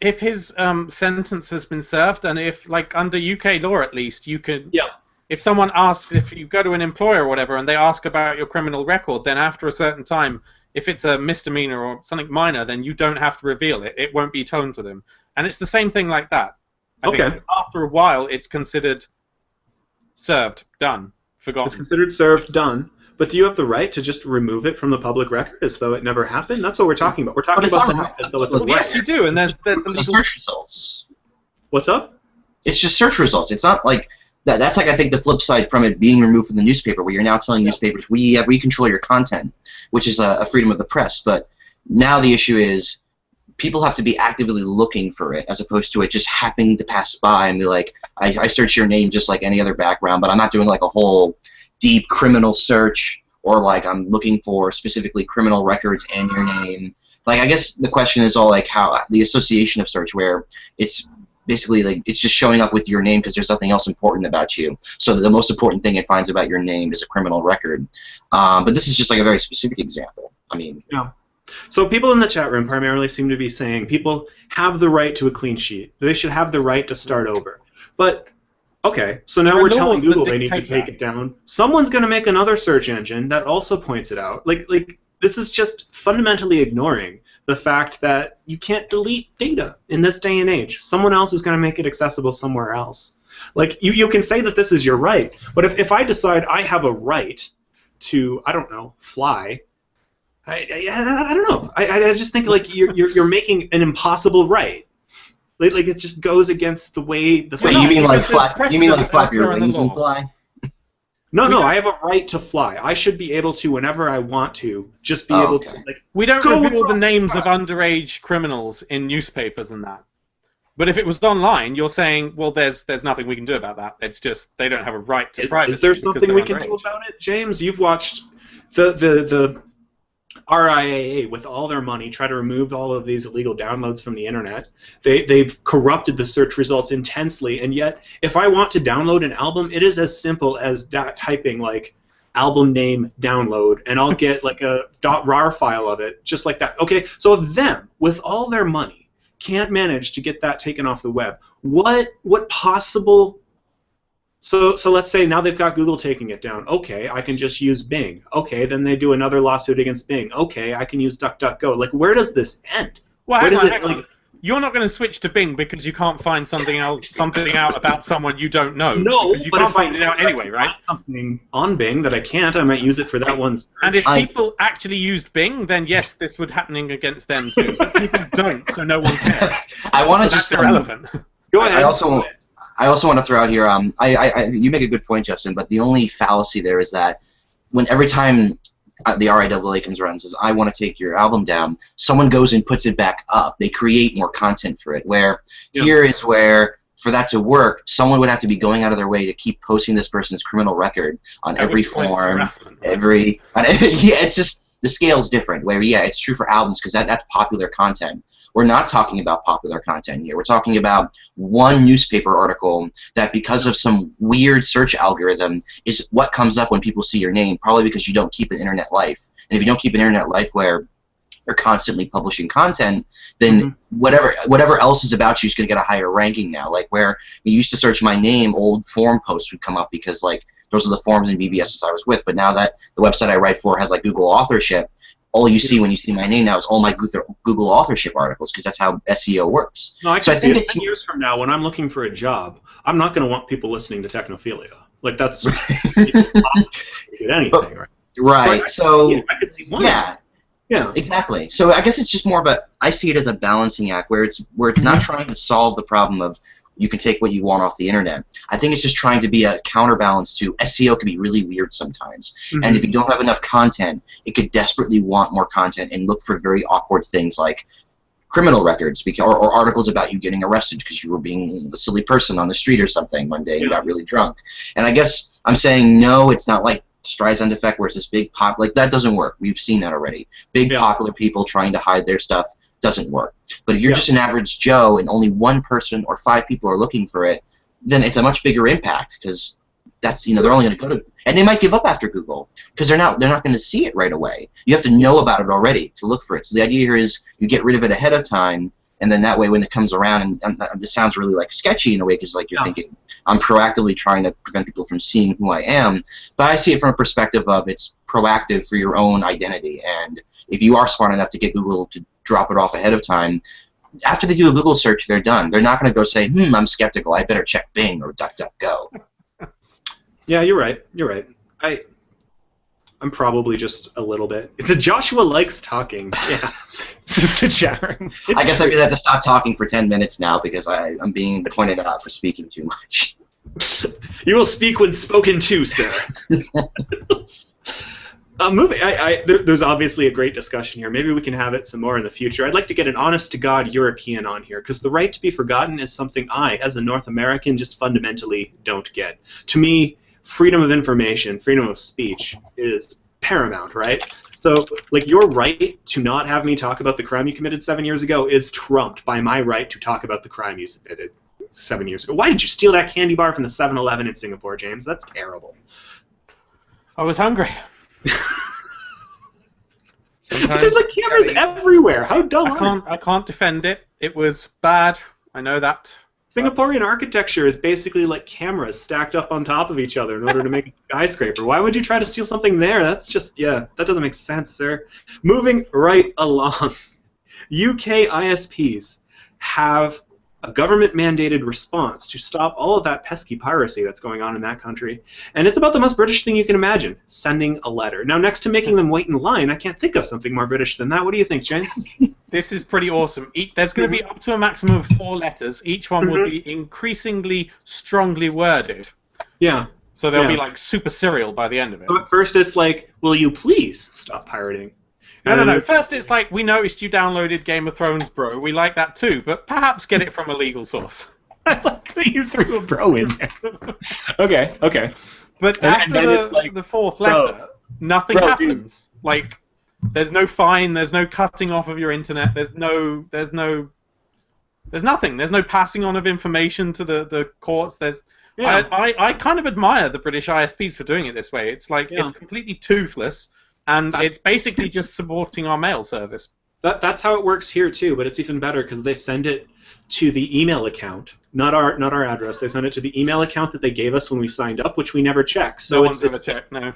sentence has been served, and if, like, under UK law at least, you could... Yeah. If someone asks, if you go to an employer or whatever, and they ask about your criminal record, then after a certain time, if it's a misdemeanor or something minor, then you don't have to reveal it. It won't be told to them. And it's the same thing like that. I think after a while, it's considered served, done, forgotten. It's considered served, done. But do you have the right to just remove it from the public record as though it never happened? That's what we're talking about. We're talking about that as though it's a right. Yes, you do, and there's the search results. What's up? It's just search results. It's not like that. That's like, I think, the flip side from it being removed from the newspaper, where you're now telling newspapers we control your content, which is a freedom of the press. But now the issue is people have to be actively looking for it, as opposed to it just happening to pass by and be like, I search your name just like any other background, but I'm not doing like a whole deep criminal search, or like I'm looking for specifically criminal records and your name. Like, I guess the question is all like how the association of search, where it's basically like it's just showing up with your name because there's nothing else important about you. So the most important thing it finds about your name is a criminal record. But this is just like a very specific example. I mean, yeah. So people in the chat room primarily seem to be saying people have the right to a clean sheet. They should have the right to start over. But okay, so now we're telling Google they need to take it down. Someone's going to make another search engine that also points it out. Like this is just fundamentally ignoring the fact that you can't delete data in this day and age. Someone else is going to make it accessible somewhere else. Like, you can say that this is your right, but if I decide I have a right to, I don't know, fly, I don't know. I just think like you're making an impossible right. Like it just goes against the way the. Wait, you mean like flap your wings and fly? No, I have a right to fly. I should be able to, whenever I want to, just be able to. Like, we don't reveal the names of underage criminals in newspapers and that. But if it was online, you're saying, well, there's nothing we can do about that. It's just they don't have a right to privacy. Is there something we can do about it, James? You've watched the RIAA with all their money try to remove all of these illegal downloads from the internet. They've corrupted the search results intensely, and yet if I want to download an album, it is as simple as typing like album name download, and I'll get like a .rar file of it just like that. Okay, so if them with all their money can't manage to get that taken off the web, what possible? So let's say now they've got Google taking it down. Okay, I can just use Bing. Okay, then they do another lawsuit against Bing. Okay, I can use DuckDuckGo. Like, where does this end? Well, where does hang on. you're not going to switch to Bing because you can't find something out about someone you don't know. No, because you can't find it out anyway, right? Something on Bing that I can't, I might use it for that one search. And if people actually used Bing, then yes, this would happening against them too. But people don't, so no one cares. I want to That's just irrelevant. Go ahead. I also want to throw out here. You make a good point, Justin. But the only fallacy there is that every time the RIAA comes around and says, I want to take your album down, someone goes and puts it back up. They create more content for it. Where here is where, for that to work, someone would have to be going out of their way to keep posting this person's criminal record on every form. It's just, the scale's different. Where, it's true for albums because that's popular content. We're not talking about popular content here. We're talking about one newspaper article that, because of some weird search algorithm, is what comes up when people see your name, probably because you don't keep an internet life. And if you don't keep an internet life where you're constantly publishing content, then whatever else is about you is going to get a higher ranking now. Like where we used to search my name, old forum posts would come up because those are the forums and BBSs I was with. But now that the website I write for has Google authorship, all you see when you see my name now is all my Google authorship articles, because that's how SEO works. No, I think it's 10 years from now when I'm looking for a job, I'm not going to want people listening to Technophilia. Like that's impossible to get anything, right? Right. So I could see one. Yeah, exactly. So I guess it's just more of I see it as a balancing act where it's not trying to solve the problem of you can take what you want off the internet. I think it's just trying to be a counterbalance to SEO can be really weird sometimes. And if you don't have enough content, it could desperately want more content and look for very awkward things like criminal records or articles about you getting arrested because you were being a silly person on the street or something one day and got really drunk. And I guess I'm saying no, it's not like Streisand effect where it's this big pop, that doesn't work. We've seen that already. Big popular people trying to hide their stuff doesn't work. But if you're just an average Joe and only one person or 5 people are looking for it, then it's a much bigger impact because that's they're only going to go to, and they might give up after Google because they're not going to see it right away. You have to know about it already to look for it. So the idea here is you get rid of it ahead of time, and then that way when it comes around, and this sounds really sketchy in a way because you're thinking I'm proactively trying to prevent people from seeing who I am, but I see it from a perspective of it's proactive for your own identity. And if you are smart enough to get Google to drop it off ahead of time, after they do a Google search, they're done. They're not going to go say, I'm skeptical, I better check Bing or DuckDuckGo. Yeah, you're right. You're right. I'm probably just a little bit. It's a Joshua likes talking. Yeah. This is the chat room. I guess I'm going to have to stop talking for 10 minutes now because I'm being pointed out for speaking too much. You will speak when spoken to, sir. There's obviously a great discussion here. Maybe we can have it some more in the future. I'd like to get an honest-to-God European on here, because the right to be forgotten is something I, as a North American, just fundamentally don't get. To me, freedom of information, freedom of speech is paramount, right? So, your right to not have me talk about the crime you committed 7 years ago is trumped by my right to talk about the crime you committed 7 years ago. Why did you steal that candy bar from the 7-Eleven in Singapore, James? That's terrible. I was hungry. But there's cameras everywhere. How dumb I can't defend it. It was bad. I know that. Singaporean architecture is basically cameras stacked up on top of each other in order to make a skyscraper. Why would you try to steal something there? That's just, that doesn't make sense, sir. Moving right along. UK ISPs have a government-mandated response to stop all of that pesky piracy that's going on in that country. And it's about the most British thing you can imagine, sending a letter. Now, next to making them wait in line, I can't think of something more British than that. What do you think, James? This is pretty awesome. There's going to be up to a maximum of 4 letters. Each one will be increasingly strongly worded. Yeah. So they'll be super serial by the end of it. So at first it's will you please stop pirating? No. First it's we noticed you downloaded Game of Thrones, bro. We like that too, but perhaps get it from a legal source. I like that you threw a bro in there. Okay. But after the 4th letter, nothing happens. Dude. There's no fine, there's no cutting off of your internet, there's nothing. There's no passing on of information to the courts. I kind of admire the British ISPs for doing it this way. It's it's completely toothless. And it's basically just supporting our mail service. That's how it works here too, but it's even better because they send it to the email account, not our address. They send it to the email account that they gave us when we signed up, which we never check. So no one's ever checked. No.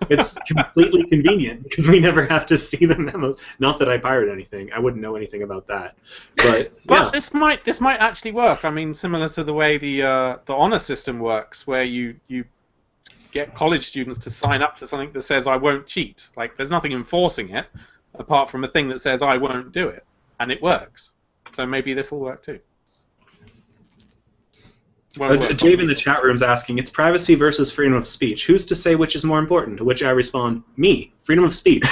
It's completely convenient because we never have to see the memos. Not that I pirate anything. I wouldn't know anything about that. But yeah. this might actually work. I mean, similar to the way the honor system works, where you get college students to sign up to something that says I won't cheat. Like, there's nothing enforcing it apart from a thing that says I won't do it, and it works. So maybe this will work too. Dave in the chat room is asking, it's privacy versus freedom of speech. Who's to say which is more important? To which I respond, me. Freedom of speech.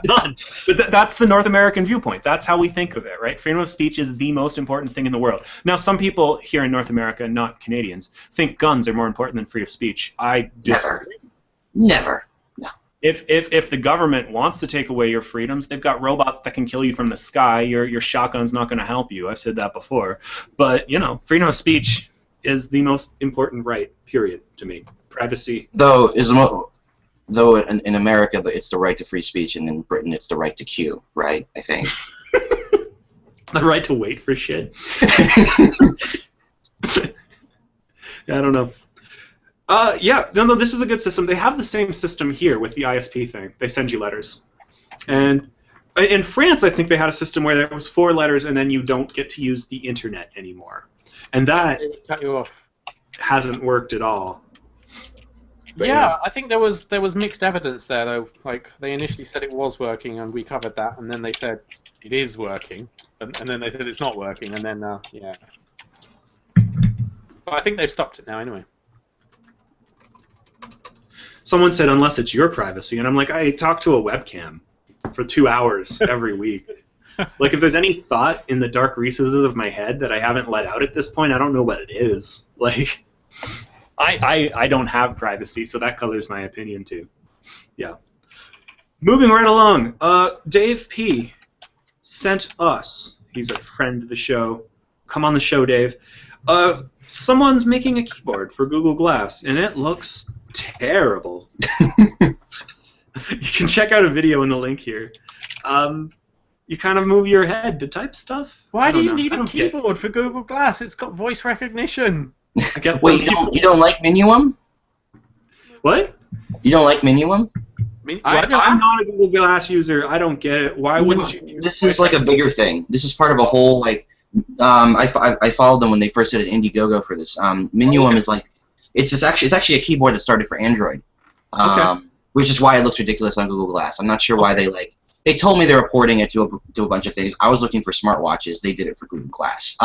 None. But that's the North American viewpoint. That's how we think of it, right? Freedom of speech is the most important thing in the world. Now, some people here in North America, not Canadians, think guns are more important than freedom of speech. I disagree. Never. No. If the government wants to take away your freedoms, they've got robots that can kill you from the sky. Your shotgun's not going to help you. I've said that before. But, you know, freedom of speech is the most important right, period, to me. Privacy. Though in America, it's the right to free speech, and in Britain, it's the right to queue, right? I think. The right to wait for shit. I don't know. Yeah, no, this is a good system. They have the same system here with the ISP thing. They send you letters. And in France, I think they had a system where there was 4 letters, and then you don't get to use the internet anymore. And that cut you off. Hasn't worked at all. But yeah, I think there was mixed evidence there, though. Like, they initially said it was working, and we covered that, and then they said it is working, and then they said it's not working, and then, yeah. But I think they've stopped it now, anyway. Someone said, unless it's your privacy, and I'm like, I talk to a webcam for 2 hours every week. Like, if there's any thought in the dark recesses of my head that I haven't let out at this point, I don't know what it is. Like, I don't have privacy, so that colors my opinion too. Yeah. Moving right along, Dave P. sent us, he's a friend of the show, come on the show, Dave, someone's making a keyboard for Google Glass, and it looks terrible. You can check out a video in the link here. You kind of move your head to type stuff. Why do you need a keyboard for Google Glass? It's got voice recognition. I guess. Wait, you don't like Minuum? What? You don't like Minuum? I'm not a Google Glass user. I don't get it. Why wouldn't you? This is like a bigger thing. This is part of a whole, like, I followed them when they first did an Indiegogo for this. Minuum is like, it's actually a keyboard that started for Android, which is why it looks ridiculous on Google Glass. I'm not sure why they told me they were porting it to a bunch of things. I was looking for smartwatches. They did it for Google Glass.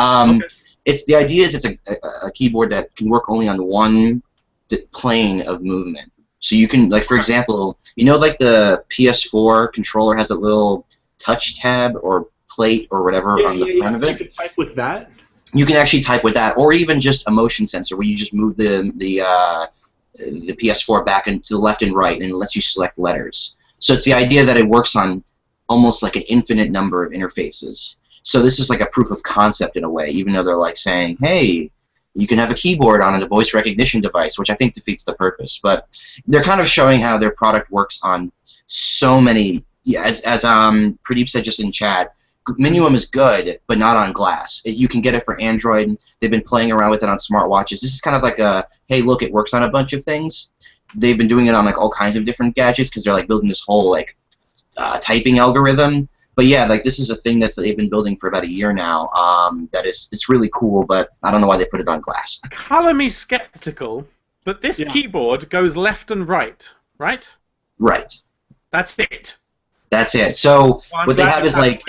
The idea is it's a keyboard that can work only on one plane of movement. So you can, like, for example, you know, like the PS4 controller has a little touch tab or plate or whatever on the front of it. You can type with that. You can actually type with that, or even just a motion sensor where you just move the PS4 back and to the left and right, and it lets you select letters. So it's the idea that it works on almost like an infinite number of interfaces. So this is like a proof of concept in a way, even though they're like saying, hey, you can have a keyboard on a voice recognition device, which I think defeats the purpose. But they're kind of showing how their product works on so many, as Pradeep said just in chat, Minuum is good, but not on glass. You can get it for Android. They've been playing around with it on smartwatches. This is kind of like a, hey, look, it works on a bunch of things. They've been doing it on like all kinds of different gadgets because they're like building this whole like typing algorithm. But yeah, like this is a thing that they've been building for about a year now. It's really cool, but I don't know why they put it on glass. Color me skeptical, but this keyboard goes left and right, right? Right. That's it. That's it. So what they have is like.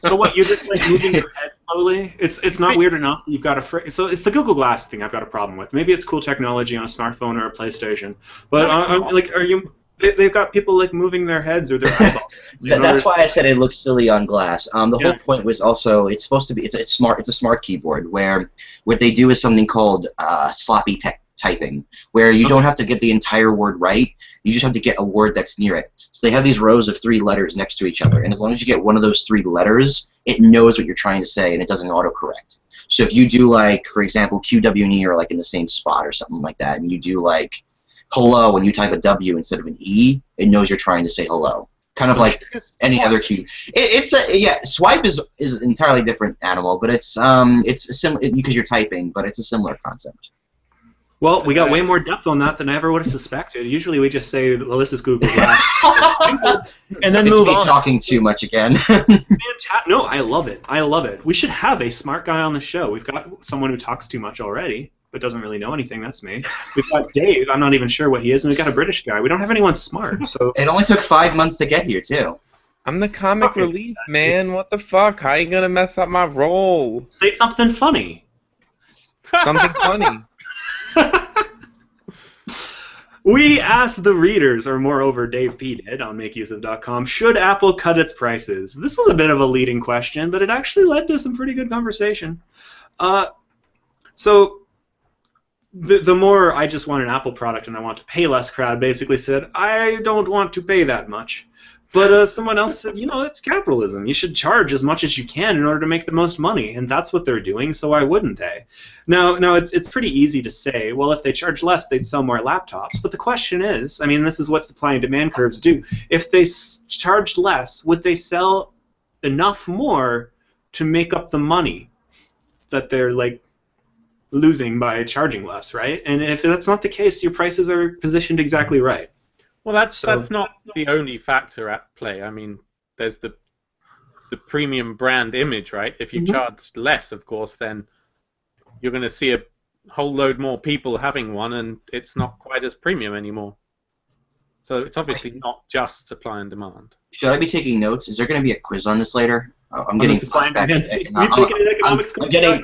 So what? You're just like moving your head slowly. It's not weird enough that you've got a. So it's the Google Glass thing I've got a problem with. Maybe it's cool technology on a smartphone or a PlayStation, but like, are you? They've got people like moving their heads or their eyeballs. That's why I said it looks silly on glass. The whole point was also it's supposed to be it's a smart keyboard where what they do is something called sloppy typing, where you don't have to get the entire word right. You just have to get a word that's near it. So they have these rows of 3 letters next to each other, and as long as you get one of those 3 letters, it knows what you're trying to say, and it doesn't autocorrect. So if you do, like, for example, QW and E are like in the same spot or something like that, and you do like hello and you type a W instead of an E, it knows you're trying to say hello. kind of like any other cube. Swipe is an entirely different animal, but it's because you're typing, but it's a similar concept. Well, we got way more depth on that than I ever would have suspected. Usually we just say, well, this is Google Glass. And then move on. It's me talking too much again. No, I love it. I love it. We should have a smart guy on the show. We've got someone who talks too much already, but doesn't really know anything. That's me. We've got Dave. I'm not even sure what he is. And we've got a British guy. We don't have anyone smart. So it only took 5 months to get here, too. I'm the comic relief, man. What the fuck? How you going to mess up my role? Say something funny. Something funny. We asked the readers, or moreover Dave P. did on MakeUseOf.com, should Apple cut its prices? This was a bit of a leading question, but it actually led to some pretty good conversation. So the more I just want an Apple product and I want to pay less crowd basically said, I don't want to pay that much. But someone else said, you know, it's capitalism. You should charge as much as you can in order to make the most money, and that's what they're doing, so why wouldn't they? Now it's pretty easy to say, well, if they charge less, they'd sell more laptops. But the question is, I mean, this is what supply and demand curves do. If they charged less, would they sell enough more to make up the money that they're, like, losing by charging less, right? And if that's not the case, your prices are positioned exactly right. Well, that's not the only factor at play. I mean, there's the premium brand image, right? If you charge less, of course, then you're going to see a whole load more people having one, and it's not quite as premium anymore. So it's obviously not just supply and demand. Should I be taking notes? Is there going to be a quiz on this later? I'm getting flashback to economics. You taking an economics class?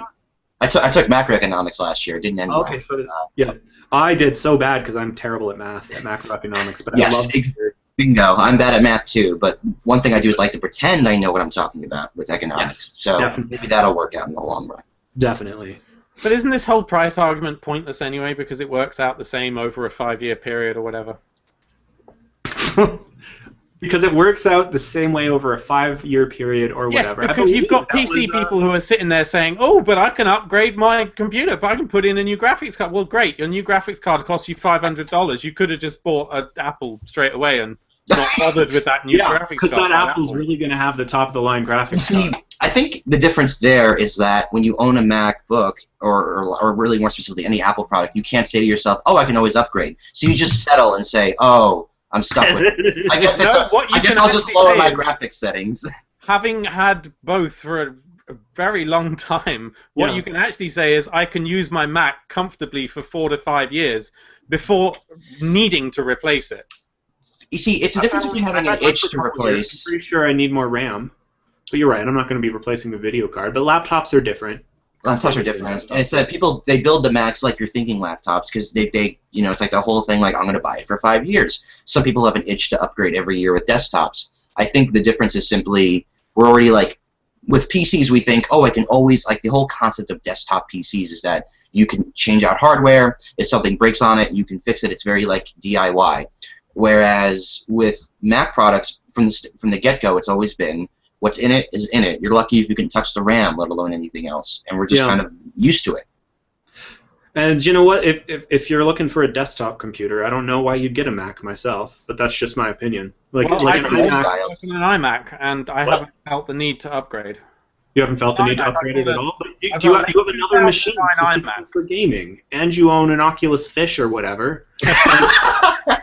I took macroeconomics last year. It didn't end well. Okay, so yeah. I did so bad because I'm terrible at math, at macroeconomics, but I love it. Bingo. I'm bad at math too, but one thing I do is like to pretend I know what I'm talking about with economics. Yes, so definitely. Maybe that'll work out in the long run. Definitely. But isn't this whole price argument pointless anyway because it works out the same over a 5-year period or whatever? Because it works out the same way over a 5-year period or whatever. Yes, because you've got PC people who are sitting there saying, oh, but I can upgrade my computer, but I can put in a new graphics card. Well, great, your new graphics card costs you $500. You could have just bought an Apple straight away and not bothered with that new graphics card. Because that Apple's really going to have the top-of-the-line graphics card. I think the difference there is that when you own a MacBook, or really more specifically any Apple product, you can't say to yourself, oh, I can always upgrade. So you just settle and say, oh, I'm stuck with it. I guess, I'll just lower my graphics settings. Having had both for a very long time, what you can actually say is I can use my Mac comfortably for 4 to 5 years before needing to replace it. You see, it's a difference between having an itch to replace. I'm pretty sure I need more RAM. But you're right, I'm not going to be replacing the video card. But laptops are different. Laptops are different, and it's that people they build the Macs like you're thinking laptops because they you know it's like the whole thing like I'm going to buy it for 5 years. Some people have an itch to upgrade every year with desktops. I think the difference is simply we're already like with PCs we think I can always like the whole concept of desktop PCs is that you can change out hardware if something breaks on it you can fix it. It's very like DIY. Whereas with Mac products from the get-go it's always been what's in it is in it. You're lucky if you can touch the RAM, let alone anything else. And we're just kind of used to it. And you know what? If you're looking for a desktop computer, I don't know why you'd get a Mac myself, but that's just my opinion. Like an iMac, and I haven't felt the need to upgrade. You haven't felt the need to upgrade it at all? But do you have another machine for gaming, and you own an Oculus Fish or whatever.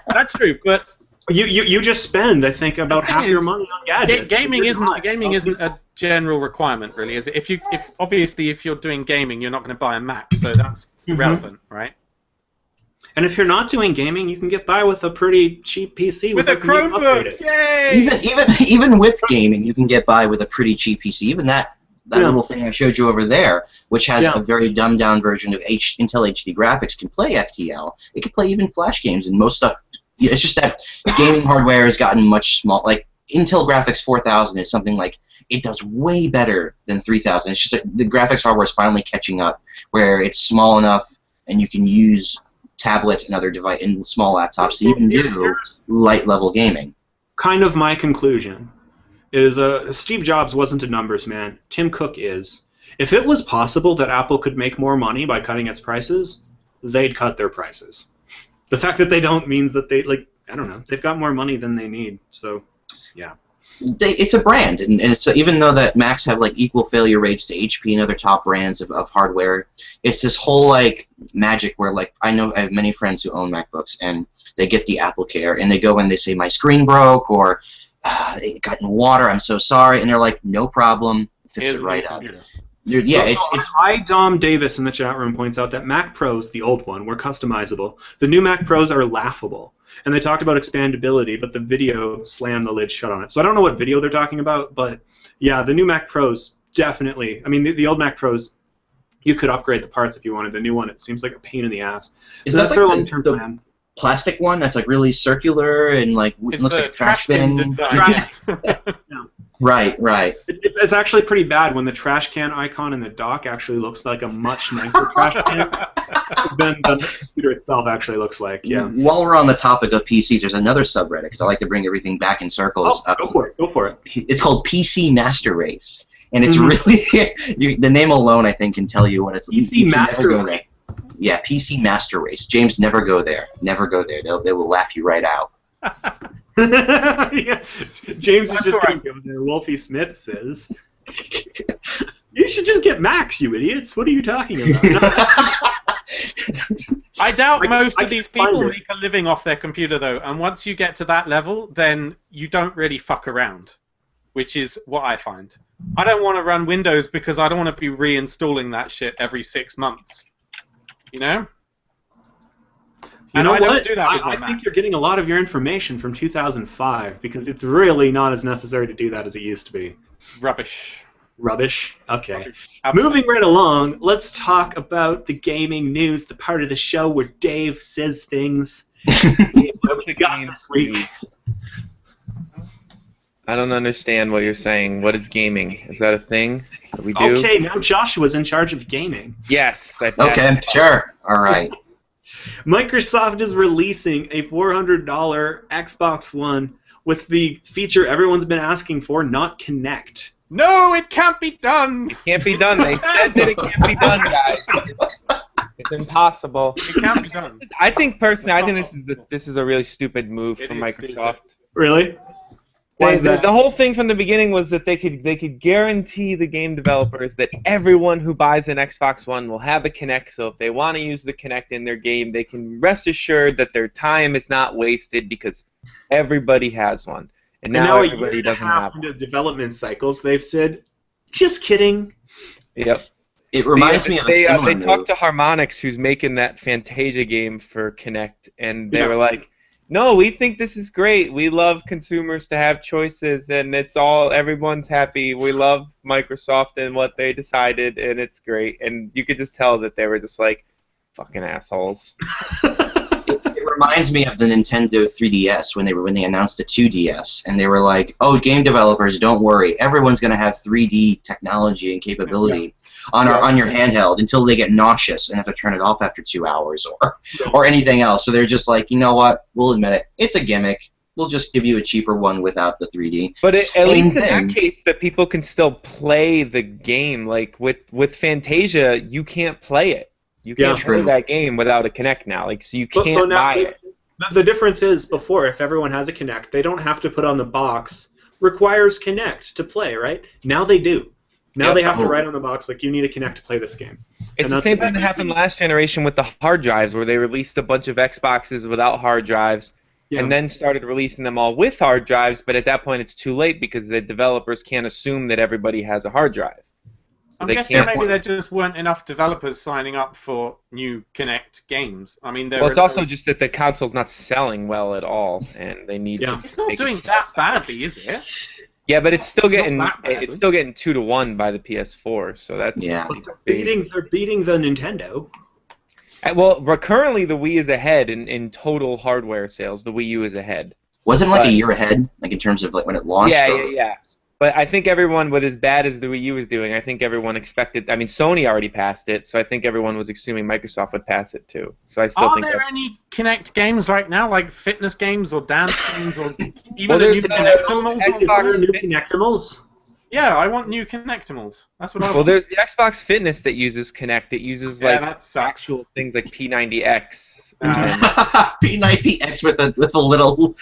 That's true, but You just spend, I think, about half your money on gadgets. Gaming isn't a general requirement, really, is it? If you're doing gaming, you're not going to buy a Mac, so that's irrelevant, right? And if you're not doing gaming, you can get by with a pretty cheap PC with a Chromebook. Yay! Even with gaming, you can get by with a pretty cheap PC. Even that little thing I showed you over there, which has a very dumbed down version of Intel HD graphics, can play FTL. It can play even Flash games and most stuff. It's just that gaming hardware has gotten much small. Like Intel Graphics 4000 is something like it does way better than 3000. It's just that the graphics hardware is finally catching up, where it's small enough and you can use tablets and other and small laptops to even do light level gaming. Kind of my conclusion is Steve Jobs wasn't a numbers man. Tim Cook is. If it was possible that Apple could make more money by cutting its prices, they'd cut their prices. The fact that they don't means that they, I don't know, they've got more money than they need. So Yeah. It's a brand, and it's even though that Macs have like equal failure rates to HP and other top brands of hardware, it's this whole like magic where like I have many friends who own MacBooks and they get the Apple Care and they go and they say my screen broke or it got in water, I'm so sorry, and they're like no problem, fix it right up. Yeah, it's Dom Davis in the chat room points out that Mac Pros, the old one, were customizable. The new Mac Pros are laughable. And they talked about expandability, but the video slammed the lid shut on it. So I don't know what video they're talking about, but yeah, the new Mac Pros definitely. I mean, the old Mac Pros, you could upgrade the parts if you wanted. The new one, it seems like a pain in the ass. Is that their long-term plan? Plastic one that's like really circular and like it looks like a trash bin. Right. It's actually pretty bad when the trash can icon in the dock actually looks like a much nicer trash can than the computer itself actually looks like. Yeah. While we're on the topic of PCs, there's another subreddit because I like to bring everything back in circles. Go for it. It's called PC Master Race, and it's really the name alone I think can tell you what it's. PC Master Race. Yeah, PC Master Race. James, never go there. Never go there. They will laugh you right out. Yeah. James is just going to go there. Wolfie Smith says, "You should just get Macs, you idiots. What are you talking about?" I doubt most of these people make a living off their computer, though. And once you get to that level, then you don't really fuck around, which is what I find. I don't want to run Windows because I don't want to be reinstalling that shit every 6 months. You know? I don't do that with my Mac. I think you're getting a lot of your information from 2005 because it's really not as necessary to do that as it used to be. Rubbish. Okay. Rubbish. Moving right along, let's talk about the gaming news, the part of the show where Dave says things. What we got this week? I don't understand what you're saying. What is gaming? Is that a thing that we do? Okay, now Joshua's in charge of gaming. Yes. Okay, sure. All right. Microsoft is releasing a $400 Xbox One with the feature everyone's been asking for, not Kinect. No, it can't be done! It can't be done. They said that it can't be done, guys. It's impossible. It can't be done. I think this is a really stupid move from Microsoft. Stupid. Really? The whole thing from the beginning was that they could guarantee the game developers that everyone who buys an Xbox One will have a Kinect, so if they want to use the Kinect in their game, they can rest assured that their time is not wasted because everybody has one. And now everybody doesn't have one. Into development cycles, they've said, just kidding. Yep. It reminds me of a similar They talked to Harmonix, who's making that Fantasia game for Kinect, and they were like, no, we think this is great. We love consumers to have choices, and everyone's happy. We love Microsoft and what they decided, and it's great. And you could just tell that they were just like, fucking assholes. It reminds me of the Nintendo 3DS when they announced the 2DS, and they were like, oh, game developers, don't worry. Everyone's going to have 3D technology and capability on your handheld until they get nauseous and have to turn it off after 2 hours or anything else. So they're just like, you know what? We'll admit it. It's a gimmick. We'll just give you a cheaper one without the 3D. But at least in that case, that people can still play the game. Like with Fantasia, you can't play it. You can't play that game without a Kinect now. Like, so you can't buy it. The difference is before, if everyone has a Kinect, they don't have to put on the box requires Kinect to play, right? Now they do. Now they have to write on the box, like, you need a Kinect to play this game. It's the same thing that happened last generation with the hard drives, where they released a bunch of Xboxes without hard drives, and then started releasing them all with hard drives, but at that point it's too late because the developers can't assume that everybody has a hard drive. I'm guessing maybe there just weren't enough developers signing up for new Kinect games. I mean, it's also just that the console's not selling well at all, and they need to. It's not doing that badly, is it? Yeah, but it's still getting 2-to-1 by the PS4, so that's They're beating the Nintendo. Well, currently the Wii is ahead in total hardware sales. The Wii U is ahead. Wasn't like a year ahead, like in terms of like when it launched. Yeah. But I think everyone, with as bad as the Wii U is doing, I think everyone expected. I mean, Sony already passed it, so I think everyone was assuming Microsoft would pass it too. So I still think. Are there any Kinect games right now, like fitness games or dance games or even the new Kinectimals? Is there new Kinectimals? Yeah, I want new Kinectimals. That's what I want. Well, there's the Xbox Fitness that uses Kinect. It uses like that sucks. actual things like P90X. P90X with a little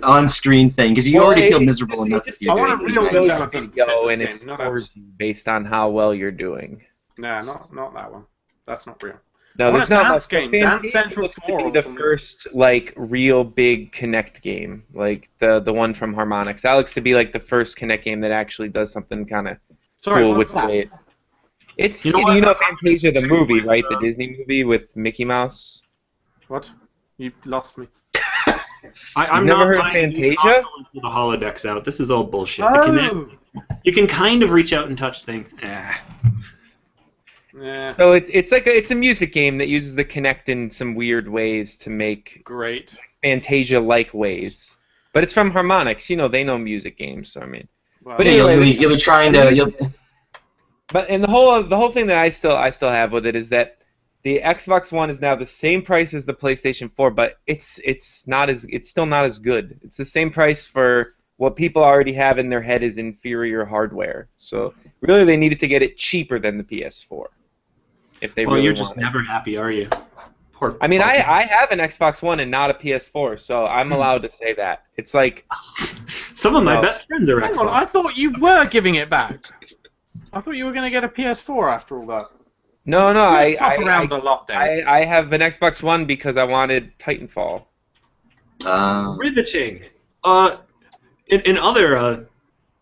on-screen thing, because you already feel miserable enough if you're doing P90X. Go and it scores you based on how well you're doing. No, not that one. That's not real. No, there's not much. Game. Dance Central looks to be the first like real big Kinect game, like the one from Harmonix. That looks to be like the first Kinect game that actually does something kind of cool with the way it. It's you know Fantasia the movie, right? The Disney movie with Mickey Mouse. What? You lost me. I'm never not heard of buying Fantasia? the holodecks out. This is all bullshit. The Kinect, you can kind of reach out and touch things. Yeah. So it's a music game that uses the Kinect in some weird ways to make great Fantasia-like ways. But it's from Harmonix. You know, they know music games. So I mean, well, but anyway, you'll be trying to. But and the whole thing that I still have with it is that the Xbox One is now the same price as the PlayStation 4, but it's still not as good. It's the same price for what people already have in their head is inferior hardware. So really, they needed to get it cheaper than the PS4. If they really you're just want it. never happy, are you? I mean, I have an Xbox One and not a PS4, so I'm allowed to say that. It's like some of my best friends are. Hang on, I thought you were giving it back. I thought you were going to get a PS4 after all that. No, I around a lot, Dave. I have an Xbox One because I wanted Titanfall. Riveting. In other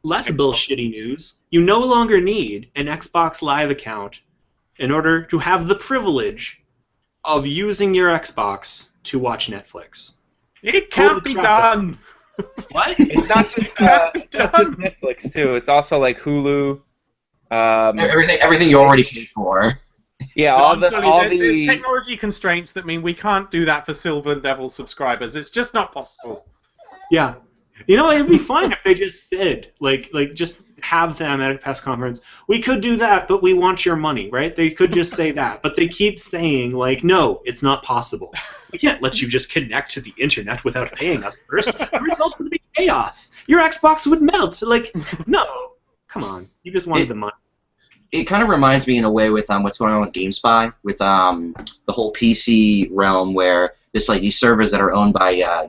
less bullshitty news, you no longer need an Xbox Live account in order to have the privilege of using your Xbox to watch Netflix. It can't be done. What? It's not just Netflix too. It's also like Hulu. Everything you already paid for. Yeah, there's technology constraints that mean we can't do that for Silver Level subscribers. It's just not possible. Yeah. You know, it'd be fine if they just said, like just have them at a press conference. We could do that, but we want your money, right? They could just say that, but they keep saying, like, no, it's not possible. We can't let you just connect to the internet without paying us first. The result would be chaos. Your Xbox would melt. Like, no, come on. You just wanted the money. It kind of reminds me in a way with what's going on with GameSpy, with the whole PC realm, where these servers that are owned by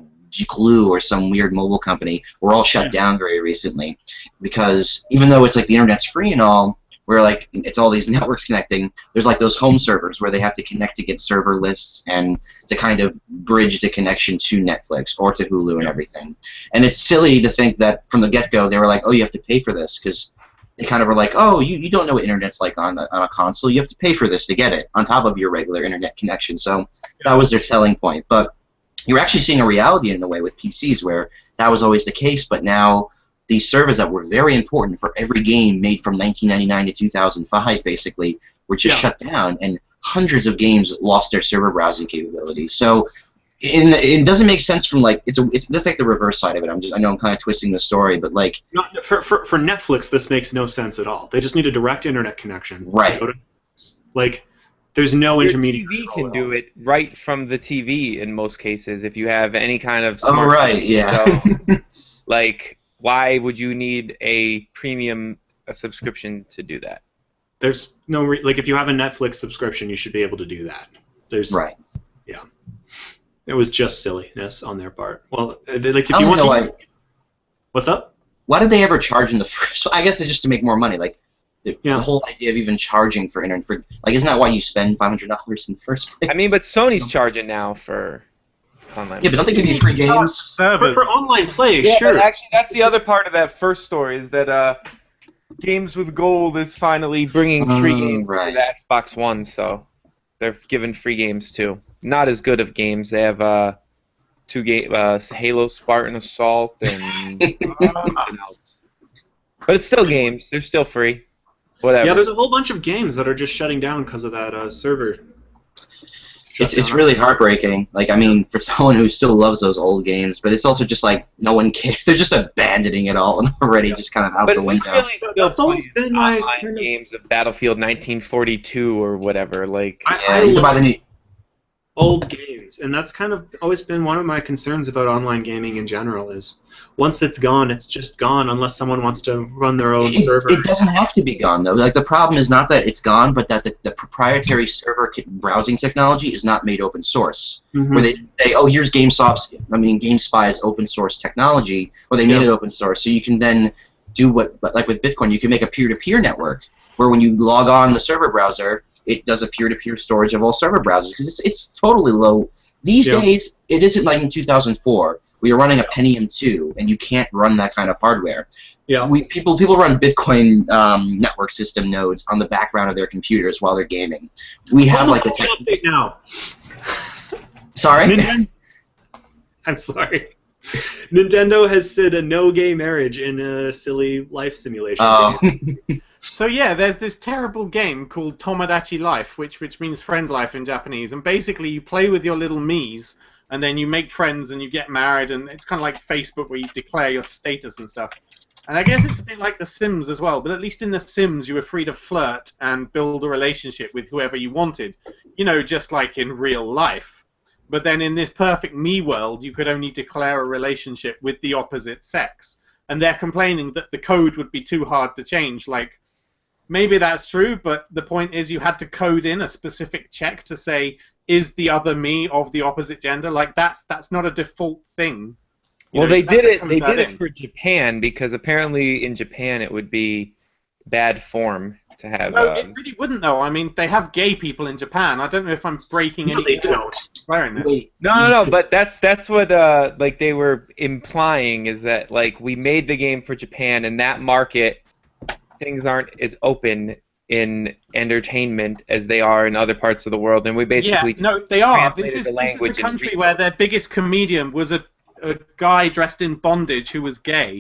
Glue or some weird mobile company were all shut down very recently, because even though it's like the internet's free and all, where like it's all these networks connecting, there's like those home servers where they have to connect to get server lists and to kind of bridge the connection to Netflix or to Hulu and everything. And it's silly to think that from the get-go they were like, oh, you have to pay for this, because they kind of were like, oh, you don't know what internet's like on a console. You have to pay for this to get it on top of your regular internet connection. So that was their selling point. But you're actually seeing a reality in a way with PCs where that was always the case, but now these servers that were very important for every game made from 1999 to 2005, basically, were just shut down, and hundreds of games lost their server browsing capabilities. So it doesn't make sense from like it's just like the reverse side of it. I know I'm kind of twisting the story, but like for Netflix, this makes no sense at all. They just need a direct internet connection. Right. Like. There's no intermediate. Your TV can do it right from the TV in most cases if you have any kind of smart. Oh right, TV. yeah. So, like, why would you need a premium subscription to do that? There's no like if you have a Netflix subscription, you should be able to do that. There's yeah. It was just silliness on their part. Well, like if you want to. What's up? Why did they ever charge in the first? I guess it's just to make more money. Like. The whole idea of even charging for internet, isn't that why you spend $500 in the first place? I mean, but Sony's charging now for online. Yeah, but don't they give you free games? For online play, yeah, sure. But actually, that's the other part of that first story is that Games with Gold is finally bringing free games to the Xbox One, so they're giving free games too. Not as good of games. They have two games, Halo Spartan Assault, and something else. But it's still games. They're still free. Whatever. Yeah, there's a whole bunch of games that are just shutting down because of that server. It's really heartbreaking. Like, I mean, for someone who still loves those old games, but it's also just like no one cares. They're just abandoning it all and already just kind of out the window. Really that's always been my games of Battlefield 1942 or whatever. Like, you have to buy old games, and that's kind of always been one of my concerns about online gaming in general. Is once it's gone, it's just gone unless someone wants to run their own server. It doesn't have to be gone though. Like the problem is not that it's gone, but that the proprietary server browsing technology is not made open source. Where they say, oh, here's GameSpy's open source technology, or they made it open source, so you can then do like with Bitcoin, you can make a peer-to-peer network where when you log on the server browser, it does a peer-to-peer storage of all server browsers because it's totally low. These days, it isn't like in 2004. We were running a Pentium 2, and you can't run that kind of hardware. Yeah. People run Bitcoin network system nodes on the background of their computers while they're gaming. We have like the update now. Sorry. I'm sorry. Nintendo has said a no-gay marriage in a silly life simulation. Game. So yeah, there's this terrible game called Tomodachi Life, which means friend life in Japanese, and basically you play with your little Miis, and then you make friends and you get married, and it's kind of like Facebook where you declare your status and stuff. And I guess it's a bit like The Sims as well, but at least in The Sims you were free to flirt and build a relationship with whoever you wanted, you know, just like in real life. But then in this perfect me world, you could only declare a relationship with the opposite sex. And they're complaining that the code would be too hard to change. Like, maybe that's true, but the point is you had to code in a specific check to say, is the other me of the opposite gender? Like, that's not a default thing. Well, they did it for Japan, because apparently in Japan it would be bad form to have... No, it really wouldn't, though. I mean, they have gay people in Japan. I don't know if I'm breaking any... No, they don't. Wait. No, but that's what like they were implying, is that like we made the game for Japan, and that market, things aren't as open in entertainment as they are in other parts of the world, and we basically they are. This is the country where their biggest comedian was a guy dressed in bondage who was gay.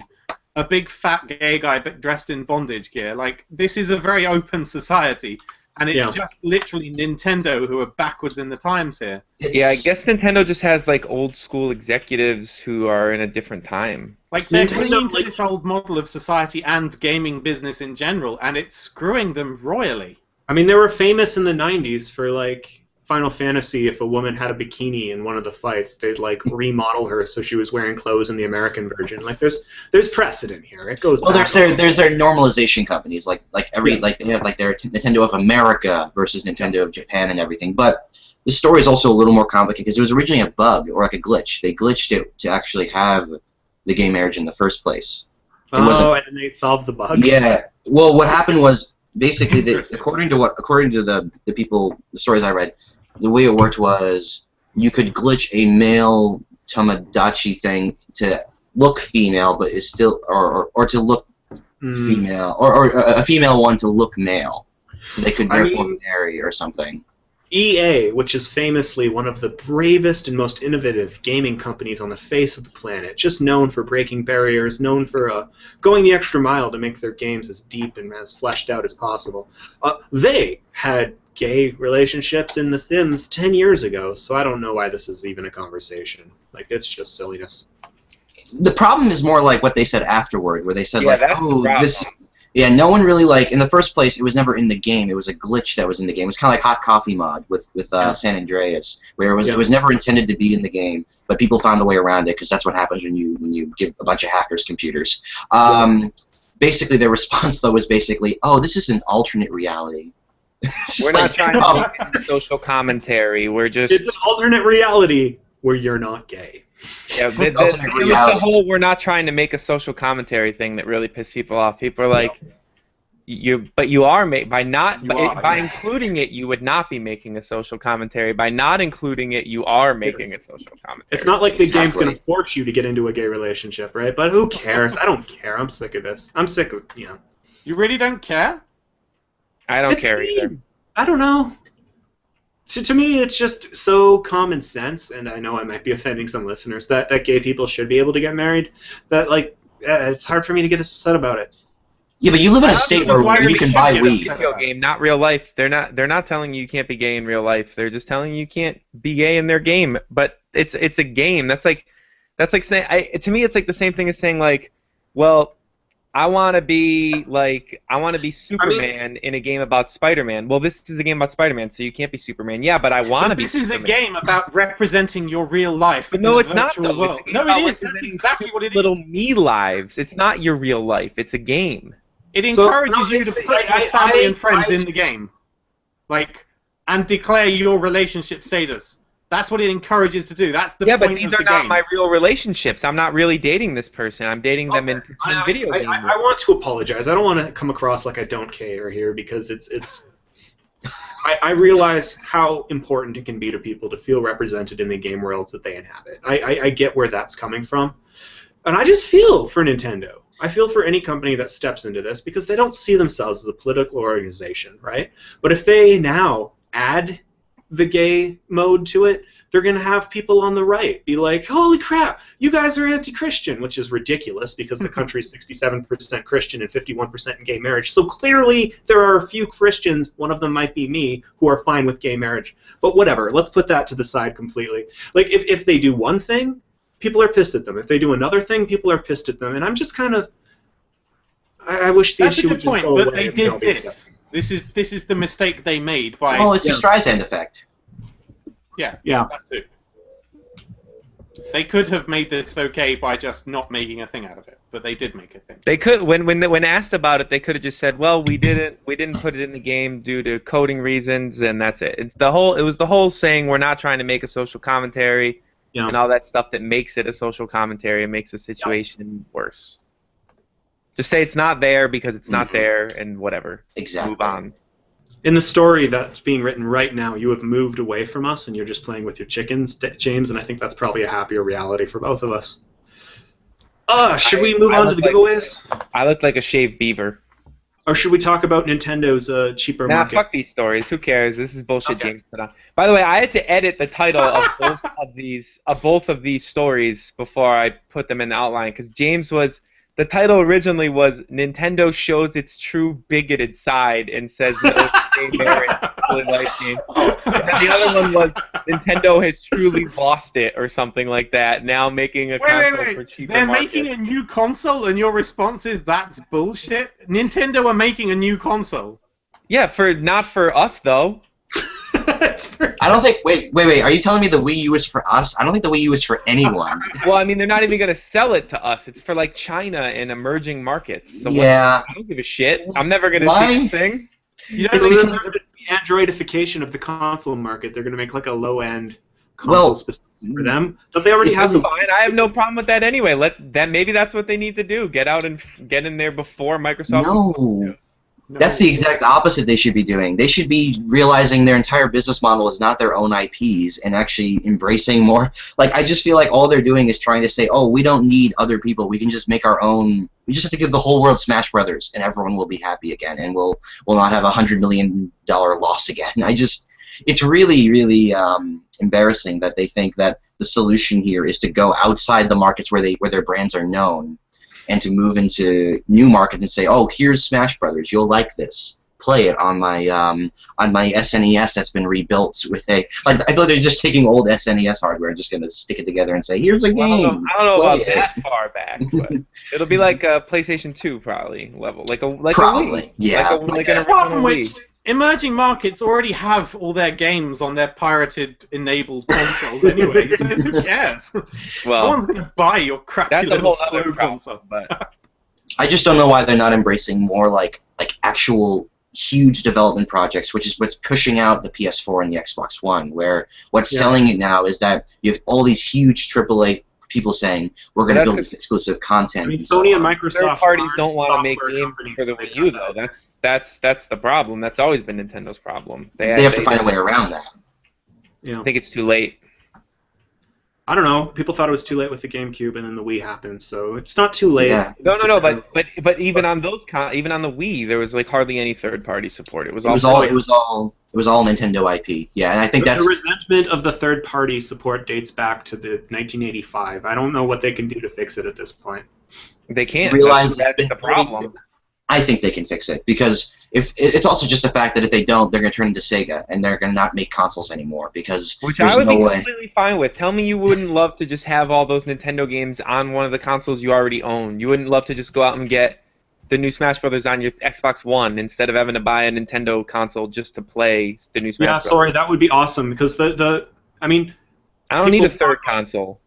A big fat gay guy but dressed in bondage gear. Like, this is a very open society, and it's just literally Nintendo who are backwards in the times here. Yeah, I guess Nintendo just has like old school executives who are in a different time. Like, they're clinging to this old model of society and gaming business in general, and it's screwing them royally. I mean, they were famous in the 90s for, like, Final Fantasy. If a woman had a bikini in one of the fights, they'd, like, remodel her so she was wearing clothes in the American version. Like, there's precedent here. It goes back. Well, there's their normalization companies, like they have like their Nintendo of America versus Nintendo of Japan and everything. But the story is also a little more complicated because it was originally a bug or like a glitch. They glitched it to actually have the gay marriage in the first place. And they solved the bug. Yeah. Well, what happened was basically according to the the stories I read, the way it worked was you could glitch a male Tomodachi thing to look female, but is still or to look female, or a female one to look male. They could therefore marry or something. EA, which is famously one of the bravest and most innovative gaming companies on the face of the planet, just known for breaking barriers, known for going the extra mile to make their games as deep and as fleshed out as possible. They had gay relationships in The Sims 10 years ago, so I don't know why this is even a conversation. Like, it's just silliness. The problem is more like what they said afterward, where they said, this... Yeah, no one really, like, in the first place, it was never in the game. It was a glitch that was in the game. It was kind of like Hot Coffee Mod with San Andreas, where it was never intended to be in the game, but people found a way around it, because that's what happens when you give a bunch of hackers computers. Basically, their response, though, was basically, oh, this is an alternate reality. We're not trying to make social commentary. We're just... It's an alternate reality where you're not gay. Yeah, it was the whole "we're not trying to make a social commentary" thing that really pissed people off. People are like, "You are by including it, you would not be making a social commentary. By not including it, you are making a social commentary." It's not like the game's going to force you to get into a gay relationship, right? But who cares? I don't care. I'm sick of this. I'm sick of You really don't care? I don't care either. I don't know. To me, it's just so common sense, and I know I might be offending some listeners, that gay people should be able to get married, that, like, it's hard for me to get upset about it. Yeah, but you live in a state where you can buy weed. Game, not real life. They're not telling you can't be gay in real life. They're just telling you can't be gay in their game. But it's a game. That's like saying, to me, it's like the same thing as saying, like, well, I want to be Superman in a game about Spider-Man. Well, this is a game about Spider-Man, so you can't be Superman. Yeah, but I want to be Superman. This is a game about representing your real life. But no, it's not, though. World. No, it is. That's exactly what it is. Little me lives. It's not your real life. It's a game. It encourages you to put your family and friends in the game, and declare your relationship status. That's what it encourages to do. That's the point of the game. Yeah, but these are not my real relationships. I'm not really dating this person. I'm dating them in pretend video games. I want to apologize. I don't want to come across like I don't care here because it's. I realize how important it can be to people to feel represented in the game worlds that they inhabit. I get where that's coming from, and I just feel for Nintendo. I feel for any company that steps into this because they don't see themselves as a political organization, right? But if they now add the gay mode to it, they're going to have people on the right be like, holy crap, you guys are anti-Christian, which is ridiculous because the country is 67% Christian and 51% in gay marriage. So clearly there are a few Christians, one of them might be me, who are fine with gay marriage. But whatever, let's put that to the side completely. Like, if they do one thing, people are pissed at them. If they do another thing, people are pissed at them. And I'm just kind of... I wish the issue would just go away. But they did this. This is the mistake they made by... Oh, it's a Streisand effect. Yeah, that too. They could have made this okay by just not making a thing out of it, but they did make a thing. They could, when asked about it, they could have just said, "Well, we didn't put it in the game due to coding reasons, and that's it." It was the whole saying we're not trying to make a social commentary and all that stuff that makes it a social commentary and makes the situation worse. Just say it's not there because it's not there, and whatever. Exactly. Move on. In the story that's being written right now, you have moved away from us and you're just playing with your chickens, James, and I think that's probably a happier reality for both of us. Should we move on to the giveaways? I look like a shaved beaver. Or should we talk about Nintendo's cheaper market? Nah, fuck these stories. Who cares? This is bullshit James put on. By the way, I had to edit the title of both of these stories before I put them in the outline because James was... The title originally was Nintendo shows its true bigoted side and says no gay marriage really like game. And then the other one was Nintendo has truly lost it or something like that. Now making a console for cheaper They're markets. making a new console and your response is that's bullshit? Nintendo are making a new console. Yeah, not for us though. I don't think. Wait. Are you telling me the Wii U is for us? I don't think the Wii U is for anyone. Well, I mean, they're not even gonna sell it to us. It's for like China and emerging markets. So yeah. I don't give a shit. I'm never gonna see this thing. You know, the Androidification of the console market. They're gonna make like a low-end console specific for them. Don't they already have? Fine. I have no problem with that anyway. Maybe that's what they need to do. Get out and get in there before Microsoft. No. That's the exact opposite they should be doing. They should be realizing their entire business model is not their own IPs and actually embracing more. Like, I just feel like all they're doing is trying to say, oh, we don't need other people. We can just make our own. We just have to give the whole world Smash Brothers, and everyone will be happy again, and we'll not have a $100 million loss again. It's really, really embarrassing that they think that the solution here is to go outside the markets where their brands are known and to move into new markets and say, oh, here's Smash Brothers, you'll like this. Play it on my SNES that's been rebuilt with I thought they're just taking old SNES hardware and just gonna stick it together and say, here's a game. I don't know about that far back, but it'll be like a PlayStation 2 probably level, like a probably, yeah. Apart from which, emerging markets already have all their games on their pirated enabled consoles anyway, so who cares? Well, no one's gonna buy your crappy little slow console. But I just don't know why they're not embracing more like actual huge development projects, which is what's pushing out the PS4 and the Xbox One, where what's selling it now is that you have all these huge AAA people saying, we're going to build this exclusive content. I mean, Sony and Microsoft... Third parties don't want to make games for the Wii U, though. That's the problem. That's always been Nintendo's problem. They have to find a way around that. Yeah. I think it's too late. I don't know. People thought it was too late with the GameCube, and then the Wii happened, so it's not too late. Yeah. No. But even on those even on the Wii, there was like hardly any third-party support. It was all Nintendo IP. Yeah, and I think that's the resentment of the third-party support dates back to the 1985. I don't know what they can do to fix it at this point. They can't. Realize that's the problem. I think they can fix it because if it's also just the fact that if they don't, they're going to turn into Sega and they're going to not make consoles anymore because which there's I would no be way. completely fine with. Tell me you wouldn't love to just have all those Nintendo games on one of the consoles you already own. You wouldn't love to just go out and get the new Smash Brothers on your Xbox One instead of having to buy a Nintendo console just to play the new Smash Brothers. Yeah, sorry, that would be awesome because I mean, I don't need a third console.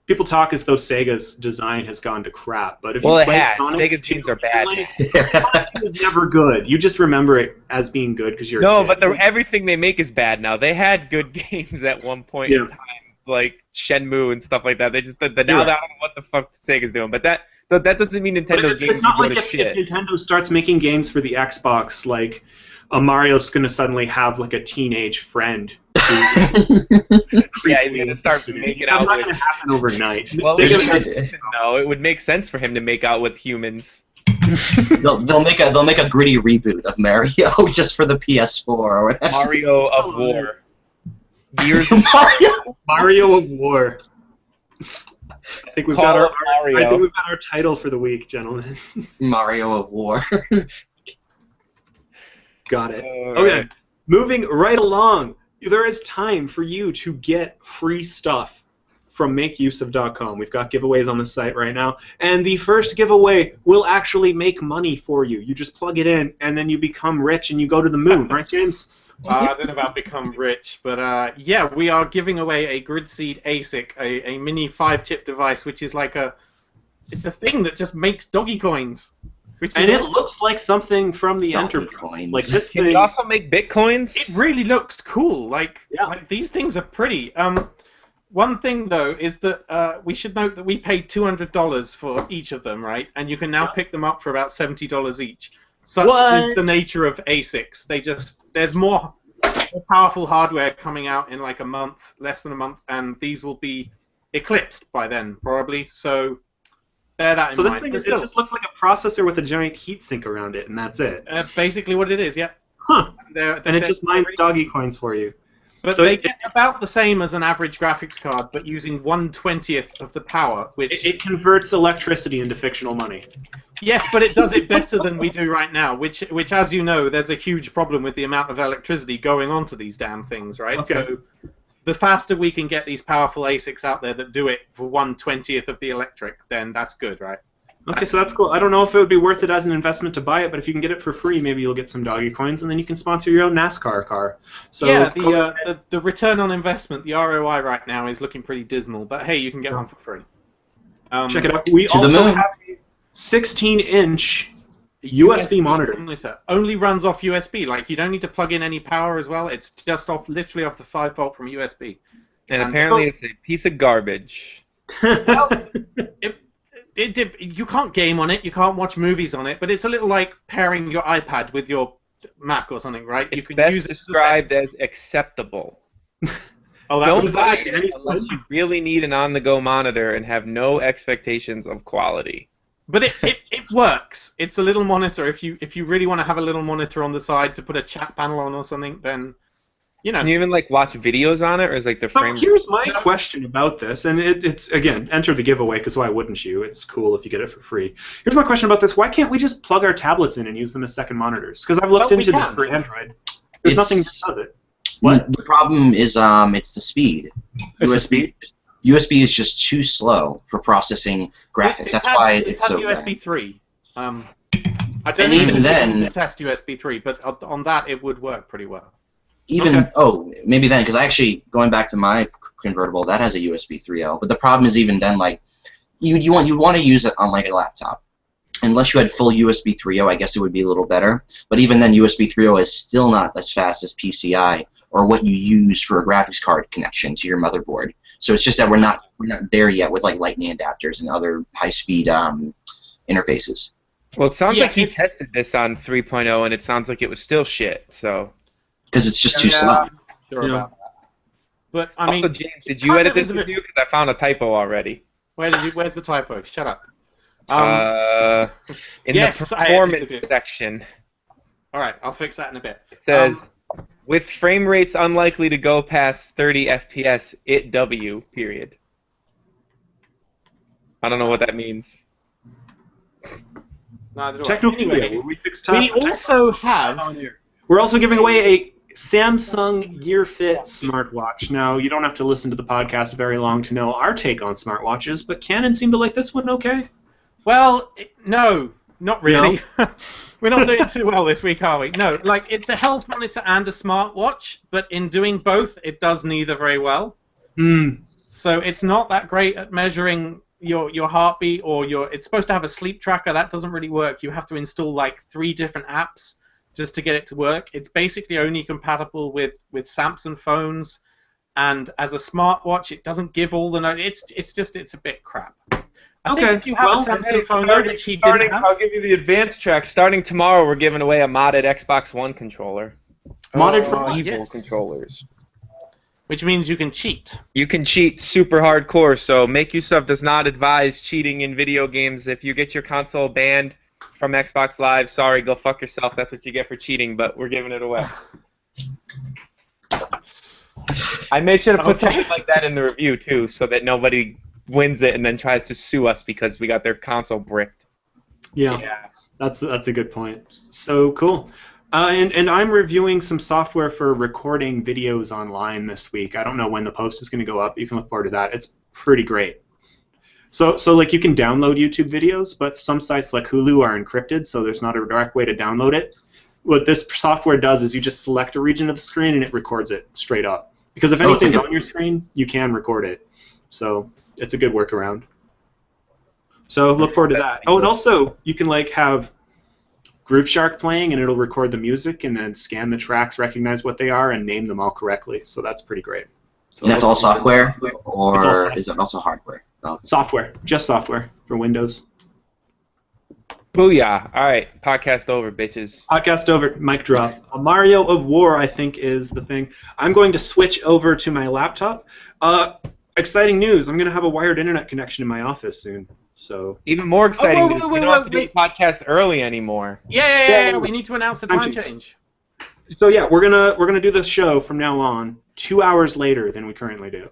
People talk as though Sega's design has gone to crap, but if well, you it play has. Sonic, Sega's games are bad. Sonic 2 is never good. You just remember it as being good because you're no, a kid. but everything they make is bad now. They had good games at one point in time, like Shenmue and stuff like that. They just now I don't know what the fuck Sega's doing, but that doesn't mean Nintendo's games it's not go like to if shit. Nintendo starts making games for the Xbox, like Mario's gonna suddenly have like a teenage friend. Yeah, he's gonna start making out with. That's not gonna happen overnight. Well, no, it would make sense for him to make out with humans. they'll make a gritty reboot of Mario just for the PS4 or whatever. Mario of War. Gears Mario of War. I think we've got our title for the week, gentlemen. Mario of War. Got it. Okay, moving right along. There is time for you to get free stuff from makeuseof.com. We've got giveaways on the site right now, and the first giveaway will actually make money for you. You just plug it in, and then you become rich, and you go to the moon, right, James? I don't know about become rich, but yeah, we are giving away a Gridseed ASIC, a mini 5-chip device, which is like it's a thing that just makes doggy coins. And it looks like something from the Enterprise. Like this thing. Can you also make bitcoins? It really looks cool. Like these things are pretty. One thing though is that we should note that we paid $200 for each of them, right? And you can now pick them up for about $70 each. Such is the nature of ASICs. There's more powerful hardware coming out in like a month, less than a month, and these will be eclipsed by then probably. So bear that in mind. So this thing it just looks like a processor with a giant heatsink around it, and that's it. Basically what it is, yeah. Huh. And it just mines doggy coins for you. But so they get about the same as an average graphics card, but using 1/20th of the power, which... It converts electricity into fictional money. Yes, but it does it better than we do right now, which, as you know, there's a huge problem with the amount of electricity going onto these damn things, right? Okay. So the faster we can get these powerful ASICs out there that do it for 1/20th of the electric, then that's good, right? Okay, so that's cool. I don't know if it would be worth it as an investment to buy it, but if you can get it for free, maybe you'll get some doggy coins, and then you can sponsor your own NASCAR car. So yeah, the return on investment, the ROI right now is looking pretty dismal, but hey, you can get one for free. Check it out. We also have a 16-inch USB monitor. Only runs off USB. Like, you don't need to plug in any power as well. It's just literally off the 5-volt from USB. And apparently it's a piece of garbage. Well, you can't game on it, you can't watch movies on it, but it's a little like pairing your iPad with your Mac or something, right? It's best described as acceptable. Don't buy it unless you really need an on-the-go monitor and have no expectations of quality. But it works. It's a little monitor. If you really want to have a little monitor on the side to put a chat panel on or something, then you know. Can you even like watch videos on it, or is like the frame? So here's my question about this, and it's again enter the giveaway because why wouldn't you? It's cool if you get it for free. Here's my question about this: why can't we just plug our tablets in and use them as second monitors? Because I've looked into this for Android. There's nothing that does it. What? The problem is it's the speed. It's the speed. USB is just too slow for processing graphics. That's why it's so bad. It has USB 3. I don't and even then, test USB 3, but on that it would work pretty well. Maybe then, because actually going back to my convertible, that has a USB 3.0. But the problem is even then, like you want to use it on like a laptop. Unless you had full USB 3.0, I guess it would be a little better. But even then, USB 3.0 is still not as fast as PCI or what you use for a graphics card connection to your motherboard. So it's just that we're not there yet with like lightning adapters and other high-speed interfaces. Well, it sounds like he tested this on 3.0, and it sounds like it was still shit. So because it's just too slow. Sure about that. But I mean, also, James, did you edit this review? Because I found a typo already. Where's the typo? Shut up. In the performance section. All right, I'll fix that in a bit. It says, with frame rates unlikely to go past 30 FPS, it W, period. I don't know what that means. Technophilia, where we fix time. We also have... We're also giving away a Samsung Gear Fit smartwatch. Now, you don't have to listen to the podcast very long to know our take on smartwatches, but Canon seemed to like this one okay. Well, no. Not really. No. We're not doing too well this week, are we? No, like, it's a health monitor and a smartwatch, but in doing both, it does neither very well. So it's not that great at measuring your heartbeat or it's supposed to have a sleep tracker. That doesn't really work. You have to install like 3 different apps just to get it to work. It's basically only compatible with Samsung phones, and as a smartwatch, it doesn't give all the notes. It's a bit crap. I think if you have a Samsung phone, which he didn't have. I'll give you the advanced track. Starting tomorrow, we're giving away a modded Xbox One controller. Modded for evil controllers. Which means you can cheat. You can cheat super hardcore, so Make Use Of does not advise cheating in video games. If you get your console banned from Xbox Live, sorry, go fuck yourself. That's what you get for cheating, but we're giving it away. I made sure to put something like that in the review, too, so that nobody wins it and then tries to sue us because we got their console bricked. Yeah. That's a good point. So cool. And I'm reviewing some software for recording videos online this week. I don't know when the post is going to go up. You can look forward to that. It's pretty great. So like you can download YouTube videos, but some sites like Hulu are encrypted, so there's not a direct way to download it. What this software does is you just select a region of the screen and it records it straight up. Because if anything's on your screen, you can record it. So it's a good workaround. So look forward to that. Oh, and also you can like have Grooveshark playing, and it'll record the music and then scan the tracks, recognize what they are, and name them all correctly. So that's pretty great. So and that's all software, or is it also hardware? Oh. Software, just software for Windows. Booyah! All right, podcast over, bitches. Podcast over. Mic drop. Mario of War, I think, is the thing. I'm going to switch over to my laptop. Exciting news! I'm going to have a wired internet connection in my office soon. So even more exciting news. We don't have to do the podcast early anymore. Yeah. We need to announce the time change. So yeah, we're gonna do this show from now on 2 hours later than we currently do.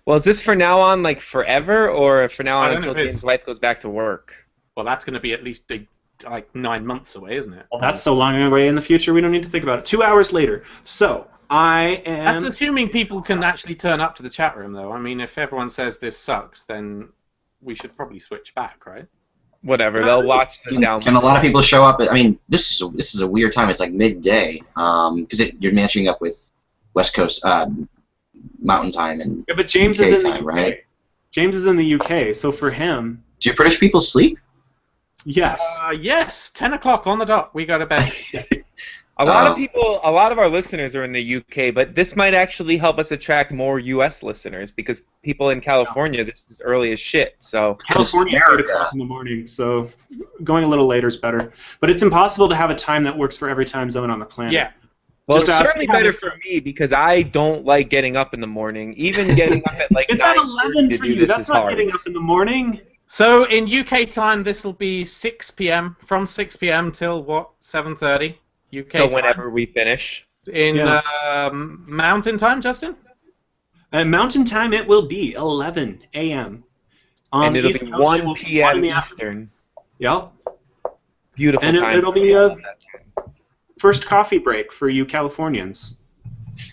Well, is this for now on like forever, or for now on until James' wife goes back to work? Well, that's going to be at least like 9 months away, isn't it? Well, that's so long away in the future. We don't need to think about it. 2 hours later. So I am. That's assuming people can actually turn up to the chat room, though. I mean, if everyone says this sucks, then we should probably switch back, right? Whatever, they'll watch the download. Can a lot of people show up? I mean, this is a weird time. It's like midday, because you're matching up with West Coast Mountain Time and but James UK is in time, the UK. Right? James is in the UK, so for him. Do British people sleep? Yes. Yes, 10 o'clock on the dot. We go to bed. A lot of our listeners are in the UK, but this might actually help us attract more US listeners because people in California, this is early as shit. So California at 8 o'clock in the morning, so going a little later is better. But it's impossible to have a time that works for every time zone on the planet. Yeah. Well, it's certainly better for me because I don't like getting up in the morning. Even getting up at like it's 9 at 11 for you. That's not getting up in the morning. So in UK time, this will be 6 p.m. From 6 p.m. till what? 7:30 UK time. So whenever we finish. In Mountain time, Justin? Mountain time, it will be 11 a.m. And it'll be 1 p.m. Eastern. Yep. Beautiful and time. It'll be a first coffee break for you Californians.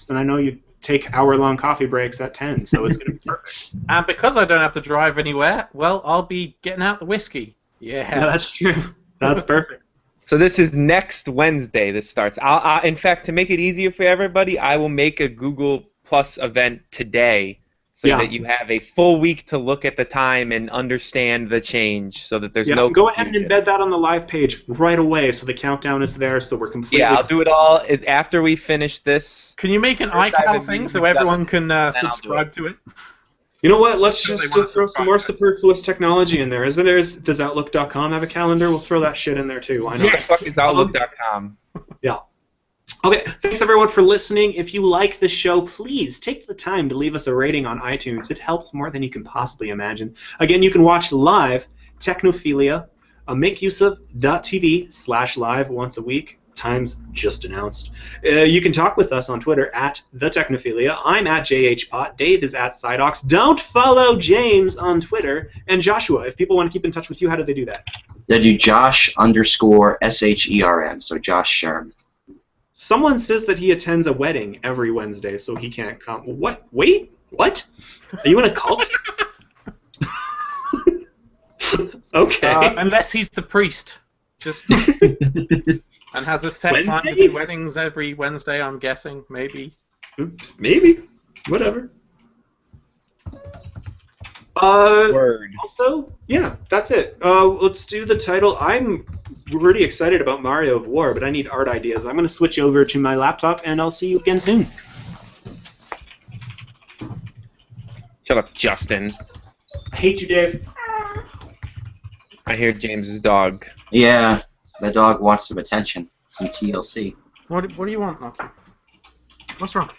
And I know you take hour-long coffee breaks at 10, so it's going to be perfect. And because I don't have to drive anywhere, well, I'll be getting out the whiskey. Yeah, that's true. That's perfect. So this is next Wednesday. This starts. In fact, to make it easier for everybody, I will make a Google Plus event today, so that you have a full week to look at the time and understand the change, so that there's no. Go ahead and embed that on the live page right away, so the countdown is there, so we're completely. Yeah, I'll do it all after we finish this. Can you make an iCal thing so everyone can subscribe to it? You know what? Let's just throw some more superfluous technology in there. Does Outlook.com have a calendar? We'll throw that shit in there too. Why not? What the fuck is Outlook.com? Yeah. Okay, thanks everyone for listening. If you like the show, please take the time to leave us a rating on iTunes. It helps more than you can possibly imagine. Again, you can watch live Technophilia, makeuseof.tv/live once a week. Times just announced. You can talk with us on Twitter at @TheTechnophilia. I'm at JHPot. Dave is at Sidox. Don't follow James on Twitter. And Joshua, if people want to keep in touch with you, how do they do that? They do Josh_SHERM, so Josh Sherm. Someone says that he attends a wedding every Wednesday, so he can't come. What? Wait? What? Are you in a cult? Okay. Unless he's the priest. Just and has a set time to do weddings every Wednesday. I'm guessing, maybe. Maybe. Whatever. Word. Also, yeah, that's it. Let's do the title. I'm pretty excited about Mario of War, but I need art ideas. I'm going to switch over to my laptop, and I'll see you again soon. Shut up, Justin. I hate you, Dave. I hear James's dog. Yeah, the dog wants some attention, some TLC. What do you want, Noki? What's wrong?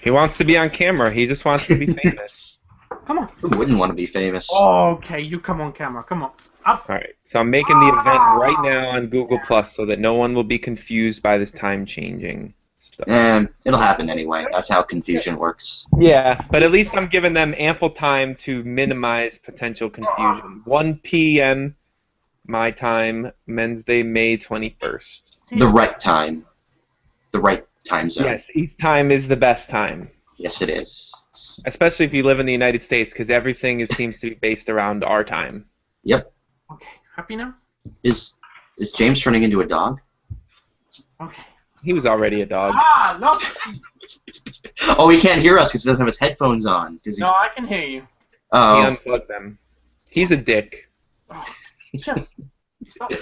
He wants to be on camera. He just wants to be famous. Come on. Who wouldn't want to be famous? Okay, you come on camera. Come on. Up. All right, so I'm making the event right now on Google Plus so that no one will be confused by this time-changing stuff. It'll happen anyway. That's how confusion works. Yeah, but at least I'm giving them ample time to minimize potential confusion. 1 p.m. my time, Wednesday, May 21st. The right time. The right time zone. Yes, East time is the best time. Yes, it is. Especially if you live in the United States, because everything seems to be based around our time. Yep. Okay, happy now? Is James turning into a dog? Okay. He was already a dog. No. Oh, he can't hear us because he doesn't have his headphones on. No, I can hear you. He Oh. unplugged them. He's a dick. Oh, sure. Stop.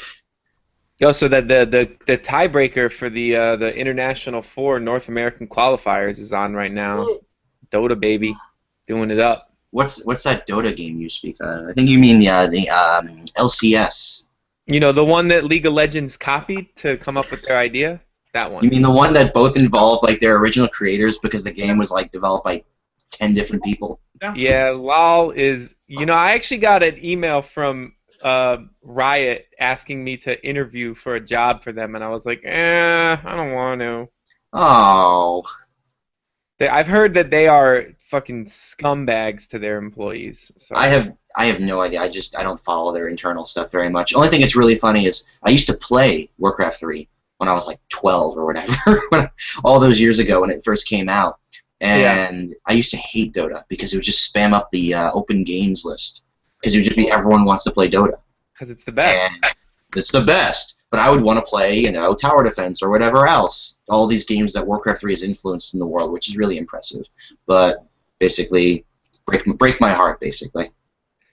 Yo, so that the tiebreaker for the International 4 North American qualifiers is on right now. DOTA, baby, doing it up. What's that Dota game you speak of? I think you mean the LCS. You know, the one that League of Legends copied to come up with their idea? That one. You mean the one that both involved like their original creators because the game was like developed by 10 different people? Yeah, LOL is... You know, I actually got an email from Riot asking me to interview for a job for them, and I was like, I don't want to. Oh. I've heard that they are fucking scumbags to their employees. So. I have no idea. I don't follow their internal stuff very much. The only thing that's really funny is I used to play Warcraft 3 when I was like 12 or whatever, all those years ago when it first came out. And I used to hate Dota because it would just spam up the open games list because it would just be everyone wants to play Dota. Because it's the best. And it's the best. But I would want to play, tower defense or whatever else. All these games that Warcraft 3 has influenced in the world, which is really impressive. But basically, break my heart, basically.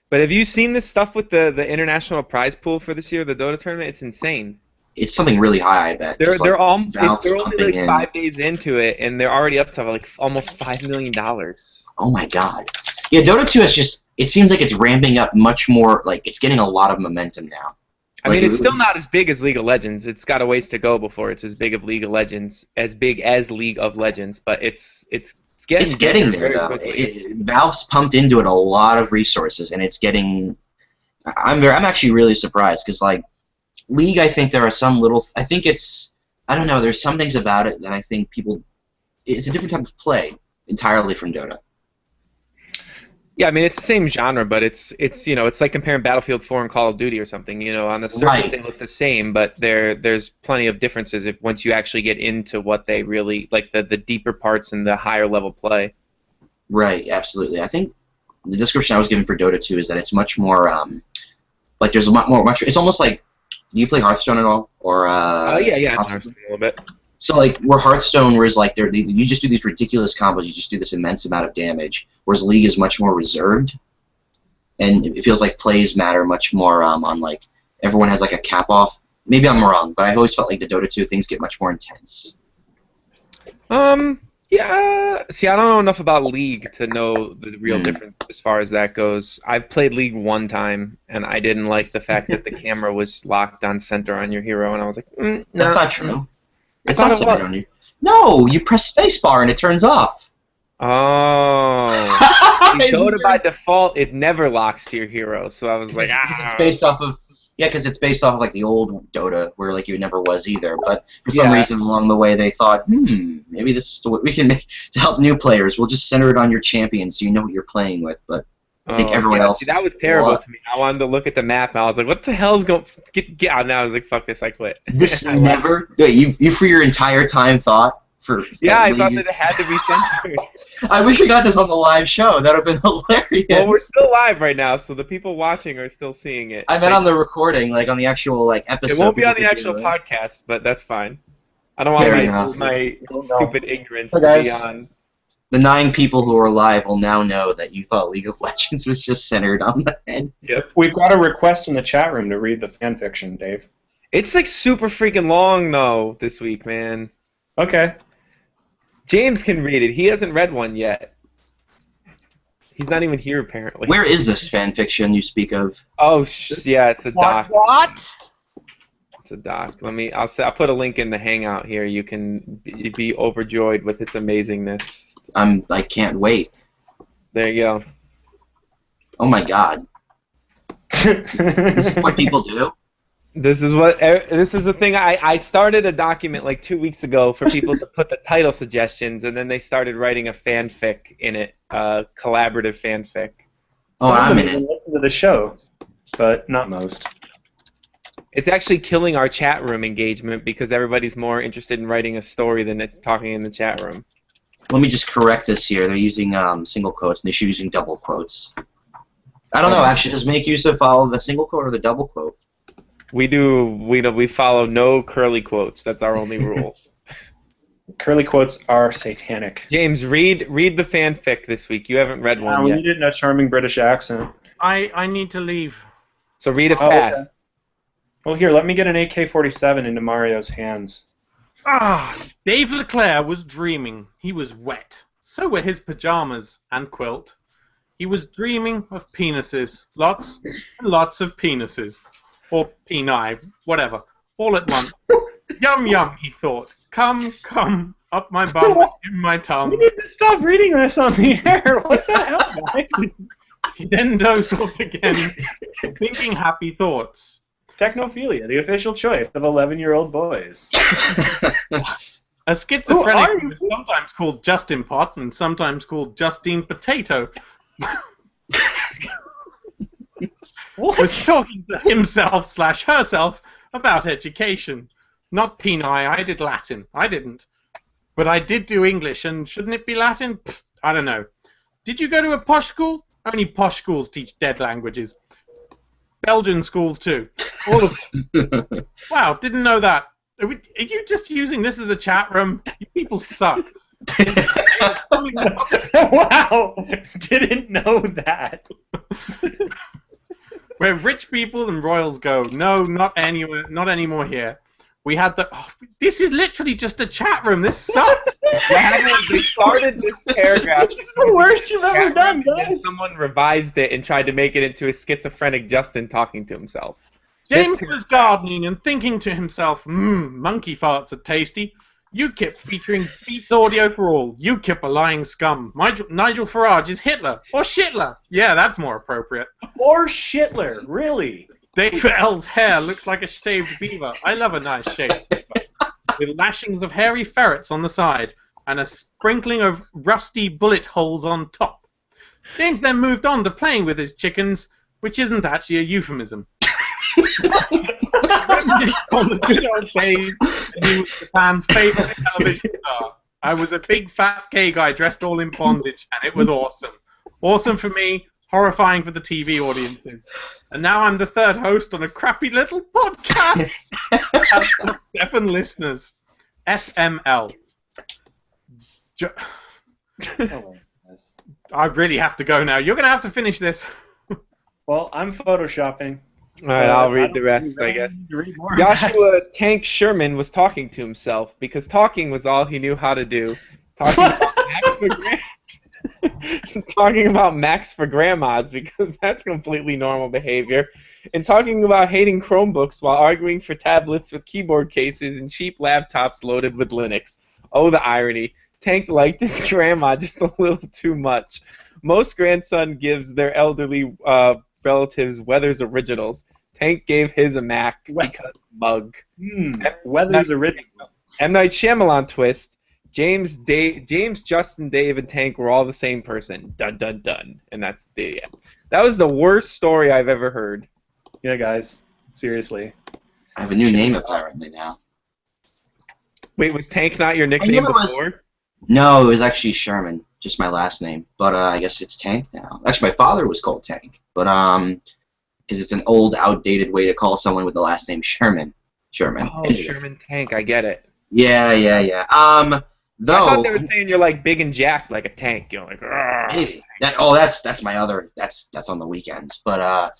But have you seen this stuff with the international prize pool for this year, the Dota tournament? It's insane. It's something really high, I bet. They're only like in. 5 days into it, and they're already up to like almost $5 million. Oh my god. Yeah, Dota 2 it seems like it's ramping up much more, like it's getting a lot of momentum now. I mean, it's still not as big as League of Legends. It's got a ways to go before it's as big as League of Legends, but it's getting there though. Valve's pumped into it a lot of resources, and it's getting. I'm actually really surprised because like League, I think there are some little. I think I don't know. There's some things about it that I think people. It's a different type of play entirely from Dota. Yeah, I mean it's the same genre, but it's like comparing Battlefield 4 and Call of Duty or something. On the surface they look the same, but there's plenty of differences once you actually get into what they really like the deeper parts and the higher level play. Right, absolutely. I think the description I was given for Dota 2 is that it's much more like there's a lot more. It's almost like, do you play Hearthstone at all? Or yeah, Hearthstone a little bit. So like where Hearthstone, whereas like you just do these ridiculous combos, you just do this immense amount of damage. Whereas League is much more reserved, and it feels like plays matter much more on like everyone has like a cap off. Maybe I'm wrong, but I always felt like the Dota 2 things get much more intense. Yeah. See, I don't know enough about League to know the real difference as far as that goes. I've played League one time, and I didn't like the fact that the camera was locked on center on your hero, and I was like, no. That's not true. It's not not centered on you. No, you press spacebar and it turns off. Oh. Dota by default, it never locks to your hero, so I was like, It's based off of because it's based off of like the old Dota where like it never was either. But for some reason along the way they thought, maybe this is what we can make to help new players. We'll just center it on your champion so you know what you're playing with. But I think everyone else. See, that was terrible to me. I wanted to look at the map, and I was like, "What the hell's going? Get out!" And I was like, "Fuck this! I quit." This never. You for your entire time thought for. Yeah, I thought that it had to be censored. I wish we got this on the live show. That would have been hilarious. Well, we're still live right now, so the people watching are still seeing it. I meant on the recording, like on the actual episode. It won't be on the actual podcast, but that's fine. I don't want my stupid ignorance to be on. The 9 people who are alive will now know that you thought League of Legends was just centered on the head. Yep. We've got a request in the chat room to read the fan fiction, Dave. It's like super freaking long though this week, man. Okay. James can read it. He hasn't read one yet. He's not even here apparently. Where is this fan fiction you speak of? Oh, yeah, it's a doc. What? It's a doc. I'll put a link in the Hangout here. You can be overjoyed with its amazingness. I can't wait. There you go. Oh my god. This is what people do? This is the thing. I started a document like 2 weeks ago for people to put the title suggestions, and then they started writing a fanfic in it, collaborative fanfic. Oh, I'm in it. Listen to the show, but not most. It's actually killing our chat room engagement because everybody's more interested in writing a story than talking in the chat room. Let me just correct this here. They're using single quotes, and they should be using double quotes. I don't know. Actually, does make use of follow the single quote or the double quote? We follow no curly quotes. That's our only rule. Curly quotes are satanic. James, read the fanfic this week. You haven't read one we yet. need it in a charming British accent. I need to leave. So read it fast. Okay. Well, here, let me get an AK-47 into Mario's hands. Dave LeClaire was dreaming. He was wet. So were his pajamas and quilt. He was dreaming of penises. Lots and lots of penises. Or peni, whatever. All at once. Yum yum, he thought. Come, come, up my bum, in my tongue. We need to stop reading this on the air. What the hell, guys? He then dozed off again, thinking happy thoughts. Technophilia, the official choice of 11-year-old boys. A schizophrenic who is sometimes called Justin Pot and sometimes called Justine Potato was talking to himself/herself about education. Not peni, I did Latin. I didn't. But I did do English, and shouldn't it be Latin? Pfft, I don't know. Did you go to a posh school? Only posh schools teach dead languages. Belgian schools, too. All of them. Wow, didn't know that. Are you just using this as a chat room? You people suck. Wow, didn't know that. Where rich people and royals go. No, not anywhere, not anymore here. We had the. Oh, this is literally just a chat room. This sucks. We started this paragraph. This is the worst you've ever done, guys. Someone revised it and tried to make it into a schizophrenic Justin talking to himself. James was gardening and thinking to himself, monkey farts are tasty. UKIP featuring Beats Audio for All. UKIP a lying scum. Nigel Farage is Hitler. Or Shitler. Yeah, that's more appropriate. Or Shitler, really. Dave L's hair looks like a shaved beaver. I love a nice shaved beaver. With lashings of hairy ferrets on the side and a sprinkling of rusty bullet holes on top. James then moved on to playing with his chickens, which isn't actually a euphemism. On the good old days, he was Japan's favourite television star. I was a big fat gay guy dressed all in bondage, and it was awesome. Awesome for me, horrifying for the TV audiences. And now I'm the third host on a crappy little podcast. Has 7 listeners. FML. I really have to go now. You're going to have to finish this. Well, I'm photoshopping. All right, I'll read the rest, I guess. Joshua Tank Sherman was talking to himself because talking was all he knew how to do. Talking about Macs for grandmas because that's completely normal behavior. And talking about hating Chromebooks while arguing for tablets with keyboard cases and cheap laptops loaded with Linux. Oh, the irony. Tank liked his grandma just a little too much. Most grandson gives their elderly relatives Weathers Originals. Tank gave his a Mac because mug. Weathers Original. M. Night Shyamalan twist. James, Justin, Dave, and Tank were all the same person. Dun dun dun. And that's the end. That was the worst story I've ever heard. Yeah, guys. Seriously. I have a new name apparently now. Wait, was Tank not your I knew nickname it was. before? No, it was actually Sherman, just my last name. But I guess it's Tank now. Actually, my father was called Tank, but because it's an old, outdated way to call someone with the last name Sherman. Sherman. Oh, Anyway. Sherman Tank. I get it. Yeah. Though. I thought they were saying you're like big and jacked like a tank. You're like, Maybe. That's my other. That's on the weekends. But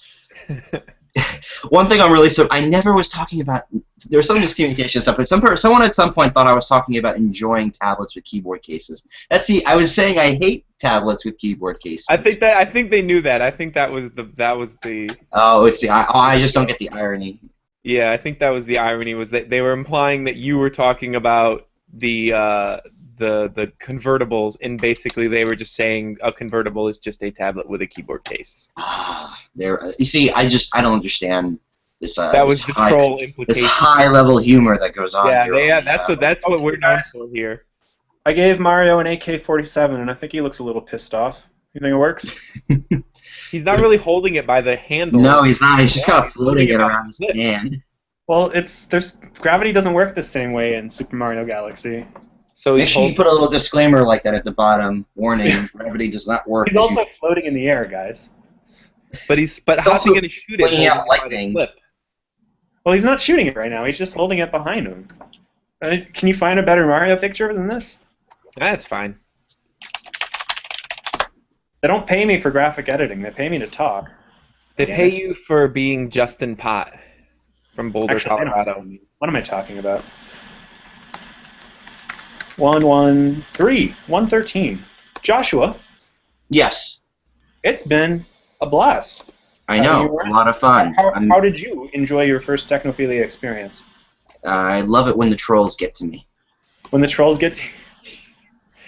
one thing I'm really I never was talking about. There was some miscommunication and stuff, but someone at some point thought I was talking about enjoying tablets with keyboard cases. I was saying I hate tablets with keyboard cases. I think they knew that. I think that was the. Oh, it's I just don't get the irony. Yeah, I think that was the irony. Was that they were implying that you were talking about the convertibles, and basically they were just saying a convertible is just a tablet with a keyboard case. You see, I don't understand this. That was this the high, troll implication. This high-level humor that goes on. Yeah, that's what we're known for here. I gave Mario an AK-47, and I think he looks a little pissed off. You think it works? He's not really holding it by the handle. No, he's not. He's just kind of floating it around his hand. Well, gravity doesn't work the same way in Super Mario Galaxy. So make sure you put a little disclaimer like that at the bottom. Warning: gravity does not work. He's also floating in the air, guys. But how's he going to shoot it? Putting out lightning. Well, he's not shooting it right now. He's just holding it behind him. Can you find a better Mario picture than this? That's fine. They don't pay me for graphic editing. They pay me to talk. They pay you for being Justin Pott from Boulder, Actually, Colorado. What am I talking about? 113. Joshua. Yes. It's been a blast. I know. A lot of fun. How did you enjoy your first Technophilia experience? I love it when the trolls get to me. When the trolls get to you?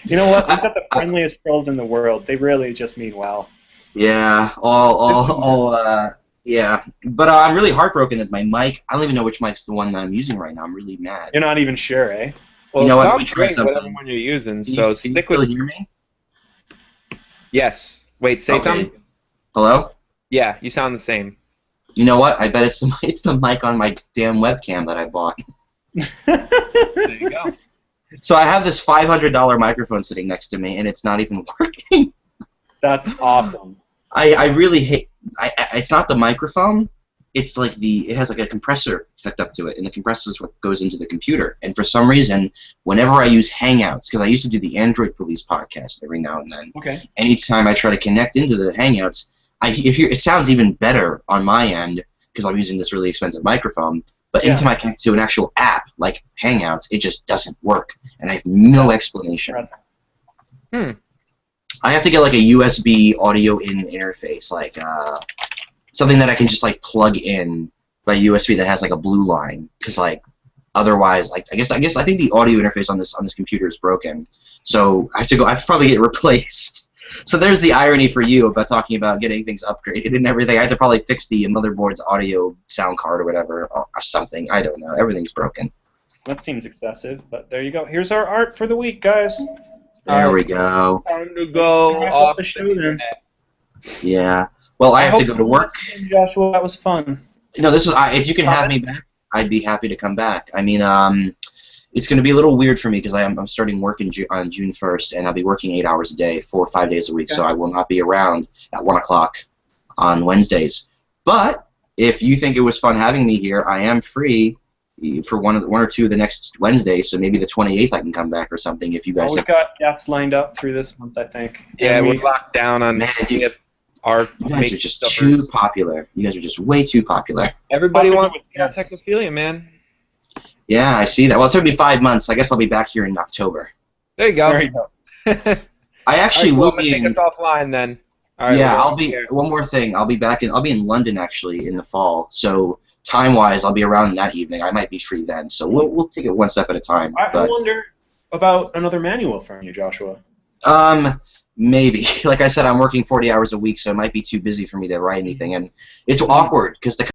You know what? We've got the friendliest trolls in the world. They really just mean well. Yeah, yeah. But I'm really heartbroken that my mic, I don't even know which mic's the one that I'm using right now. I'm really mad. You're not even sure, eh? Well, you know what? Sounds great, whatever one you're using, so stick with it. Can you hear me? Yes. Wait, say something? Hello? Yeah, you sound the same. You know what? I bet it's the mic on my damn webcam that I bought. There you go. So I have this $500 microphone sitting next to me, and it's not even working. That's awesome. I really hate. It's not the microphone. It's like it has like a compressor hooked up to it, and the compressor is what goes into the computer. And for some reason, whenever I use Hangouts, because I used to do the Android Police podcast every now and then. Okay. Anytime I try to connect into the Hangouts, it sounds even better on my end because I'm using this really expensive microphone. But anytime I connect to an actual app like Hangouts, it just doesn't work, and I have no explanation. I have to get like a USB audio in interface, like something that I can just like plug in by USB that has like a blue line, because like otherwise, like I think the audio interface on this computer is broken, so I have to probably get it replaced. So there's the irony for you about talking about getting things upgraded and everything. I have to probably fix the motherboard's audio sound card or whatever, or something. I don't know. Everything's broken. That seems excessive, but there you go. Here's our art for the week, guys. There we go. Time to go off the show then. Yeah. Well, I have to go to work. Joshua, that was fun. No, this is. If you can have me back, I'd be happy to come back. I mean, it's going to be a little weird for me because I'm starting work on June 1st, and I'll be working 8 hours a day, 4 or 5 days a week, so I will not be around at 1 o'clock on Wednesdays. But if you think it was fun having me here, I am free for one or two of the next Wednesdays, so maybe the 28th I can come back or something if you guys we've got guests lined up through this month, I think. Yeah, we're locked down on you guys are just too popular. You guys are just way too popular. Everybody wants to be on Technophilia, man. Yeah, I see that. Well, it took me 5 months. I guess I'll be back here in October. There you go. There you go. I actually will be take us offline then. All right, yeah, I'll be. One more thing. I'll be in London actually in the fall. So time-wise, I'll be around that evening. I might be free then. So we'll take it one step at a time. I wonder about another manual from you, Joshua. Maybe. Like I said, I'm working 40 hours a week, so it might be too busy for me to write anything, and it's awkward because the